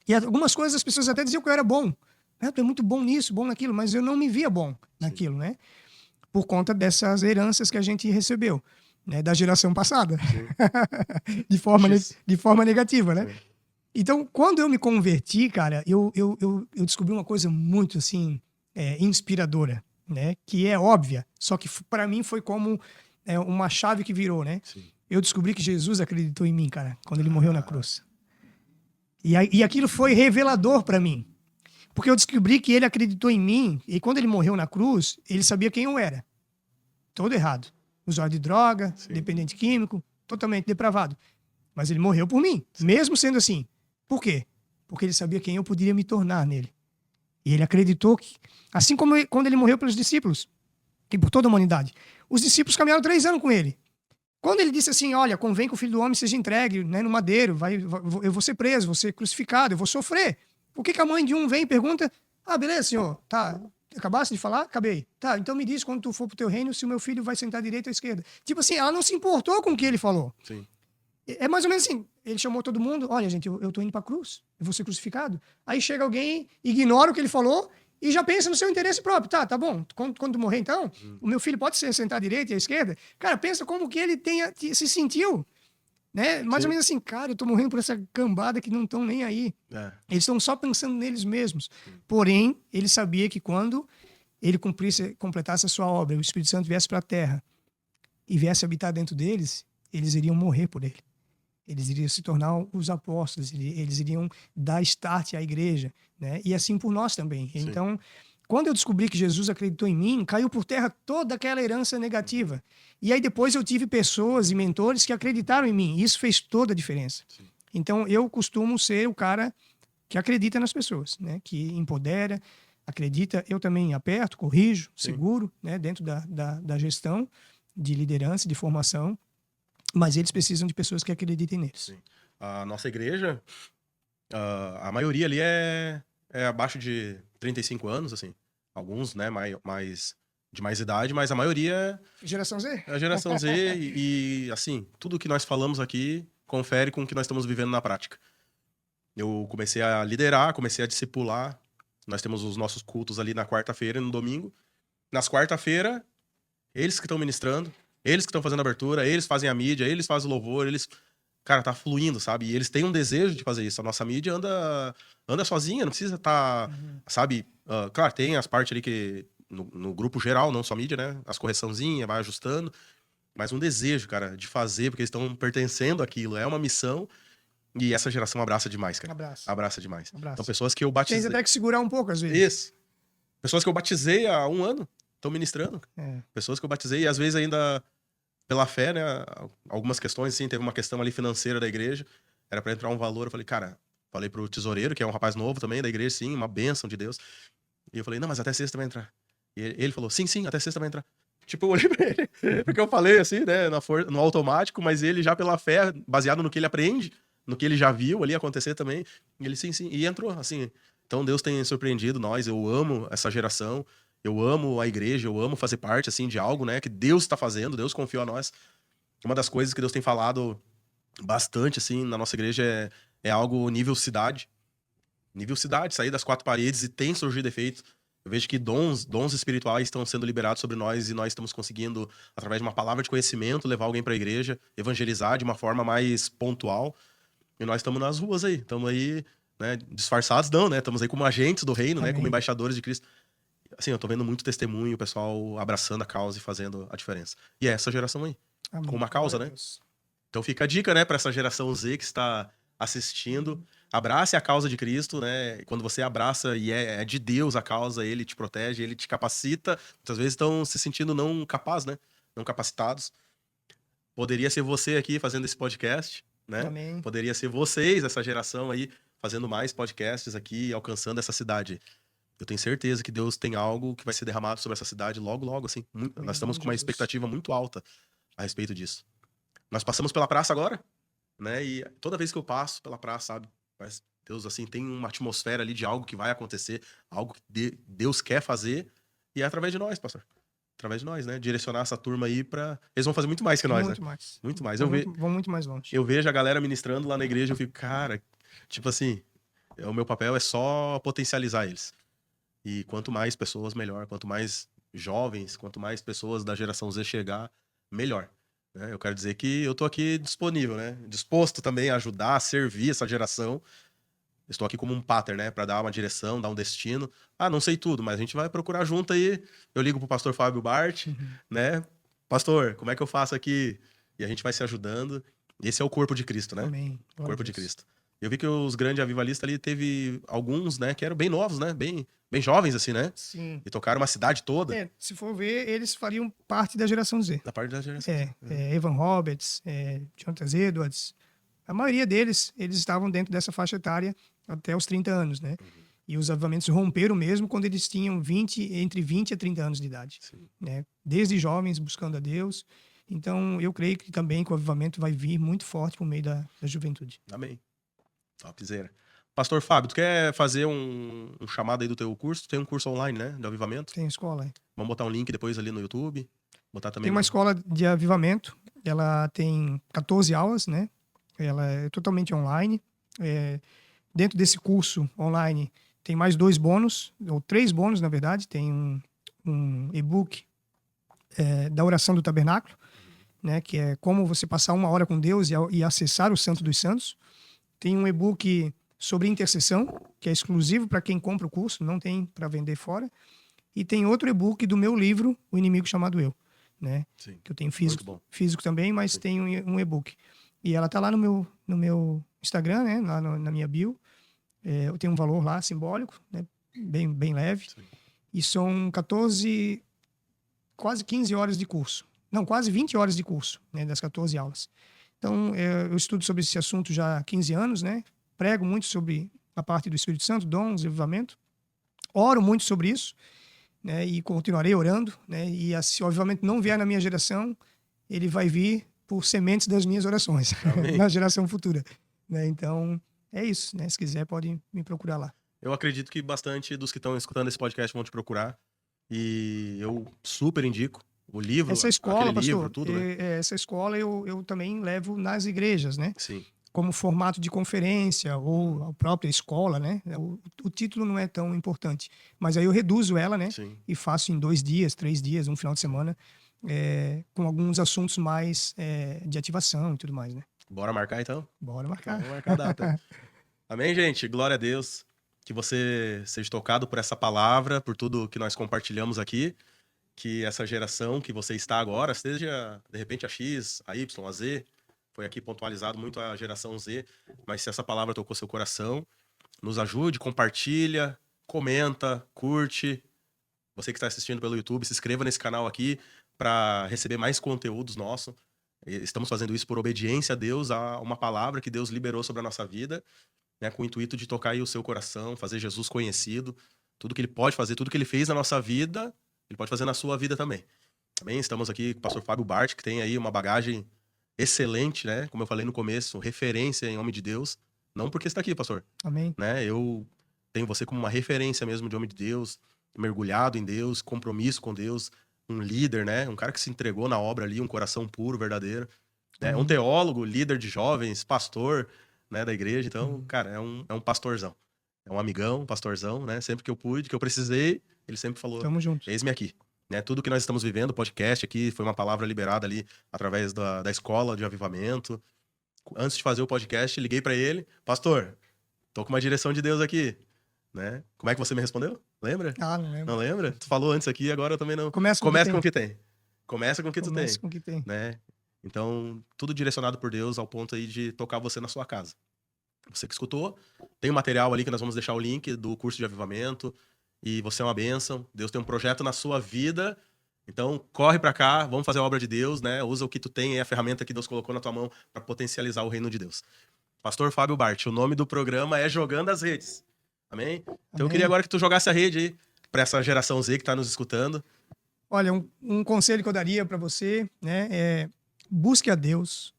E algumas coisas as pessoas até diziam que eu era bom. Tu é muito bom nisso, bom naquilo, mas eu não me via bom naquilo, né? Por conta dessas heranças que a gente recebeu, né? Da geração passada. de forma negativa, né? Sim. Então, quando eu me converti, cara, eu descobri uma coisa muito, assim, inspiradora, né? Que é óbvia, só que para mim foi como uma chave que virou, né? Sim. Eu descobri que Jesus acreditou em mim, cara, quando ele morreu na cruz. E aquilo foi revelador para mim. Porque eu descobri que ele acreditou em mim, e quando ele morreu na cruz, ele sabia quem eu era. Todo errado. Usuário de droga, Sim. dependente químico, totalmente depravado. Mas ele morreu por mim, mesmo sendo assim. Por quê? Porque ele sabia quem eu poderia me tornar nele. E ele acreditou que, assim como quando ele morreu pelos discípulos, e por toda a humanidade, os discípulos caminharam 3 anos com ele. Quando ele disse assim, olha, convém que o Filho do Homem seja entregue, né, no madeiro, eu vou ser preso, vou ser crucificado, eu vou sofrer. Por que a mãe de um vem e pergunta, beleza, senhor, tá, acabaste de falar? Acabei. Tá, então me diz quando tu for pro teu reino se o meu filho vai sentar à direita ou à esquerda. Tipo assim, ela não se importou com o que ele falou. Sim. É mais ou menos assim, ele chamou todo mundo, olha gente, eu tô indo pra cruz, eu vou ser crucificado. Aí chega alguém, ignora o que ele falou e já pensa no seu interesse próprio. Tá bom, quando tu morrer então, o meu filho pode sentar à direita e à esquerda. Cara, pensa como que ele se sentiu, né? Mais ou menos assim, cara, eu tô morrendo por essa cambada que não estão nem aí. Eles estão só pensando neles mesmos. Porém, ele sabia que quando ele completasse a sua obra, o Espírito Santo viesse para a terra e viesse habitar dentro deles, eles iriam morrer por ele. Eles iriam se tornar os apóstolos, eles iriam dar start à igreja, né? E assim por nós também. Sim. Então, quando eu descobri que Jesus acreditou em mim, caiu por terra toda aquela herança negativa. E aí depois eu tive pessoas e mentores que acreditaram em mim. E isso fez toda a diferença. Sim. Então, eu costumo ser o cara que acredita nas pessoas, né? Que empodera, acredita. Eu também aperto, corrijo, seguro, né? Dentro da gestão de liderança, de formação. Mas eles precisam de pessoas que acreditem neles. Sim. A nossa igreja, a maioria ali é abaixo de 35 anos, assim. Alguns, né, de mais idade, mas a maioria Geração Z? é a geração Z assim, tudo que nós falamos aqui confere com o que nós estamos vivendo na prática. Eu comecei a liderar, comecei a discipular. Nós temos os nossos cultos ali na quarta-feira e no domingo. Nas quarta-feira, eles que estão ministrando, eles que estão fazendo a abertura, eles fazem a mídia, eles fazem o louvor, cara, tá fluindo, sabe? E eles têm um desejo de fazer isso. A nossa mídia anda sozinha, não precisa estar, sabe? Claro, tem as partes ali que, no grupo geral, não só mídia, né? As correçãozinhas, vai ajustando. Mas um desejo, cara, de fazer, porque eles estão pertencendo àquilo. É uma missão e essa geração abraça demais, cara. Abraça demais. Abraça. Então, pessoas que eu batizei... Tem até que segurar um pouco, às vezes. Isso. Pessoas que eu batizei há 1 ano estão ministrando. Pessoas que eu batizei e às vezes ainda pela fé, né? Algumas questões, assim, teve uma questão ali financeira da igreja, era pra entrar um valor, eu falei, cara, falei pro tesoureiro, que é um rapaz novo também da igreja, sim, uma bênção de Deus. E eu falei, não, mas até sexta vai entrar. E ele falou, sim, até sexta vai entrar. Tipo, eu olhei pra ele, porque eu falei assim, né, no automático, mas ele já pela fé, baseado no que ele aprende, no que ele já viu ali acontecer também, ele sim, e entrou, assim. Então Deus tem surpreendido nós, eu amo essa geração, eu amo a igreja, eu amo fazer parte, assim, de algo, né, que Deus tá fazendo, Deus confiou a nós. Uma das coisas que Deus tem falado bastante, assim, na nossa igreja é algo nível cidade. Nível cidade, sair das 4 paredes e tem surgido efeitos. Eu vejo que dons espirituais estão sendo liberados sobre nós e nós estamos conseguindo, através de uma palavra de conhecimento, levar alguém para a igreja, evangelizar de uma forma mais pontual. E nós estamos nas ruas aí, estamos aí, né, disfarçados não, né? Estamos aí como agentes do reino, né, como embaixadores de Cristo. Assim, eu tô vendo muito testemunho, o pessoal abraçando a causa e fazendo a diferença. E é essa geração aí, com uma causa, né? Então fica a dica, né, para essa geração Z que está assistindo. Abrace a causa de Cristo, né? Quando você abraça e é de Deus a causa, ele te protege, ele te capacita. Muitas vezes estão se sentindo não capazes, né? Não capacitados. Poderia ser você aqui fazendo esse podcast, né? Amém. Poderia ser vocês, essa geração aí, fazendo mais podcasts aqui, alcançando essa cidade. Eu tenho certeza que Deus tem algo que vai ser derramado sobre essa cidade logo, logo, assim. Nós estamos com uma expectativa muito alta a respeito disso. Nós passamos pela praça agora, né? E toda vez que eu passo pela praça, sabe? Mas Deus, assim, tem uma atmosfera ali de algo que vai acontecer, algo que Deus quer fazer, e é através de nós, pastor. através de nós, né? Direcionar essa turma aí pra... Eles vão fazer muito mais que nós, Muito né? mais. Muito mais. Vão muito mais longe. Eu vejo a galera ministrando lá na igreja, eu fico, cara, tipo assim, o meu papel é só potencializar eles. E quanto mais pessoas, melhor. Quanto mais jovens, quanto mais pessoas da geração Z chegar, melhor. Né? Eu quero dizer que eu tô aqui disponível, né? Disposto também a ajudar, a servir essa geração. Estou aqui como um pater, né? Para dar uma direção, dar um destino. Ah, não sei tudo, mas a gente vai procurar junto aí. Eu ligo pro pastor Fábio Bart, né? Pastor, como é que eu faço aqui? E a gente vai se ajudando. Esse é o corpo de Cristo, né? Amém. O Glória a corpo de Deus. Cristo. Eu vi que os grandes avivalistas ali teve alguns, né? Que eram bem novos, né? Bem jovens, assim, né? Sim. E tocaram uma cidade toda. Se for ver, eles fariam parte da geração Z. Da parte da geração. Evan Roberts, Jonathan Edwards. A maioria deles, eles estavam dentro dessa faixa etária até os 30 anos, né? E os avivamentos romperam mesmo quando eles tinham entre 20 a 30 anos de idade. Sim. Né? Desde jovens buscando a Deus. Então, eu creio que também que o avivamento vai vir muito forte por meio da juventude. Amém. Topzera. Pastor Fábio, tu quer fazer um chamado aí do teu curso? Tu tem um curso online, né? De avivamento. Tem escola, hein? Vamos botar um link depois ali no YouTube. Botar também Tem uma escola de avivamento. Ela tem 14 aulas, né? Ela é totalmente online. Dentro desse curso online tem mais 2 bônus, ou 3 bônus, na verdade. Tem um e-book da oração do tabernáculo, né? Que é como você passar 1 hora com Deus e acessar o Santo dos Santos. Tem um e-book sobre intercessão, que é exclusivo para quem compra o curso, não tem para vender fora. E tem outro e-book do meu livro, O Inimigo Chamado Eu, né? Sim. Que eu tenho físico também, mas tem um e-book. E ela tá lá no meu Instagram, né? Lá na minha bio. Eu tenho um valor lá simbólico, né? Bem leve. Sim. E são quase 15 horas de curso. Não, quase 20 horas de curso, né? Das 14 aulas. Então, eu estudo sobre esse assunto já há 15 anos, né? Prego muito sobre a parte do Espírito Santo, dons, avivamento. Oro muito sobre isso, né? E continuarei orando, né? E se o avivamento não vier na minha geração, ele vai vir por sementes das minhas orações na geração futura, né? Então, é isso, né? Se quiser, pode me procurar lá. Eu acredito que bastante dos que estão escutando esse podcast vão te procurar. E eu super indico o livro, essa escola, pastor, livro, tudo, né? Essa escola eu também levo nas igrejas, né? Sim. Como formato de conferência ou a própria escola, né? O título não é tão importante. Mas aí eu reduzo ela, né? Sim. E faço em 2 dias, 3 dias, um final de semana, com alguns assuntos mais de ativação e tudo mais, né? Bora marcar, então? Bora marcar. Vamos marcar a data. Amém, gente? Glória a Deus. Que você seja tocado por essa palavra, por tudo que nós compartilhamos aqui. Que essa geração que você está agora, seja, de repente, a X, a Y, a Z, foi aqui pontualizado muito a geração Z, mas se essa palavra tocou seu coração, nos ajude, compartilha, comenta, curte. Você que está assistindo pelo YouTube, se inscreva nesse canal aqui para receber mais conteúdos nossos. Estamos fazendo isso por obediência a Deus, a uma palavra que Deus liberou sobre a nossa vida, né, com o intuito de tocar aí o seu coração, fazer Jesus conhecido, tudo que ele pode fazer, tudo que ele fez na nossa vida, ele pode fazer na sua vida também. Também estamos aqui com o pastor Fábio Bart, que tem aí uma bagagem excelente, né? Como eu falei no começo, referência em homem de Deus. Não porque está aqui, pastor. Amém. Né? Eu tenho você como uma referência mesmo de homem de Deus, mergulhado em Deus, compromisso com Deus, um líder, né? Um cara que se entregou na obra ali, um coração puro, verdadeiro. Né? Um teólogo, líder de jovens, pastor, né, da igreja. Então, cara, é um pastorzão. É um amigão, um pastorzão, né? Sempre que eu pude, que eu precisei, ele sempre falou, Tamo junto. eis-me aqui. Né? Tudo que nós estamos vivendo, o podcast aqui, foi uma palavra liberada ali através da escola de avivamento. Antes de fazer o podcast, liguei para ele, pastor, tô com uma direção de Deus aqui. Né? Como é que você me respondeu? Lembra? Ah, não lembro. Não lembra? Tu falou antes aqui, agora eu também não. Começa com o que tem. Começa com o que tu tem. Começa com o que tem. Né? Então, tudo direcionado por Deus ao ponto aí de tocar você na sua casa. Você que escutou, tem um material ali que nós vamos deixar o link do curso de avivamento. E você é uma bênção. Deus tem um projeto na sua vida. Então, corre pra cá, vamos fazer a obra de Deus, né? Usa o que tu tem, é a ferramenta que Deus colocou na tua mão para potencializar o reino de Deus. Pastor Fábio Bart, o nome do programa é Jogando as Redes. Amém? Então, Amém. eu queria agora que tu jogasse a rede aí para essa geração Z que tá nos escutando. Olha, um conselho que eu daria para você, né, busque a Deus,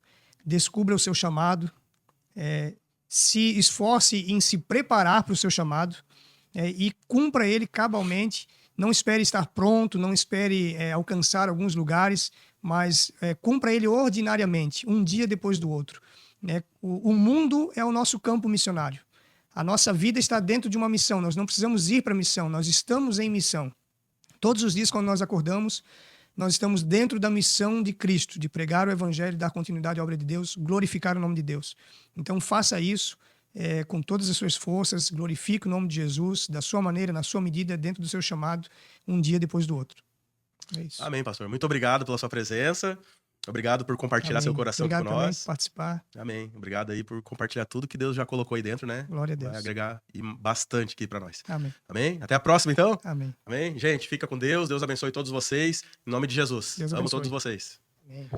descubra o seu chamado, se esforce em se preparar para o seu chamado, e cumpra ele cabalmente Não espere estar pronto, não espere alcançar alguns lugares, mas cumpra ele ordinariamente, um dia depois do outro. Né? O mundo é o nosso campo missionário. A nossa vida está dentro de uma missão, nós não precisamos ir para a missão, nós estamos em missão. Todos os dias, quando nós acordamos, nós estamos dentro da missão de Cristo, de pregar o Evangelho, dar continuidade à obra de Deus, glorificar o nome de Deus. Então, faça isso com todas as suas forças, glorifique o nome de Jesus, da sua maneira, na sua medida, dentro do seu chamado, um dia depois do outro. É isso. Amém, pastor. Muito obrigado pela sua presença. Obrigado por compartilhar Amém. seu coração Obrigado com também nós. por participar. Amém. Obrigado aí por compartilhar tudo que Deus já colocou aí dentro, né? Glória a Deus. Vai agregar bastante aqui para nós. Amém. Amém? Até a próxima, então. Amém. Amém? Gente, fica com Deus. Deus abençoe todos vocês. Em nome de Jesus. Deus Amo abençoe. todos vocês. Amém.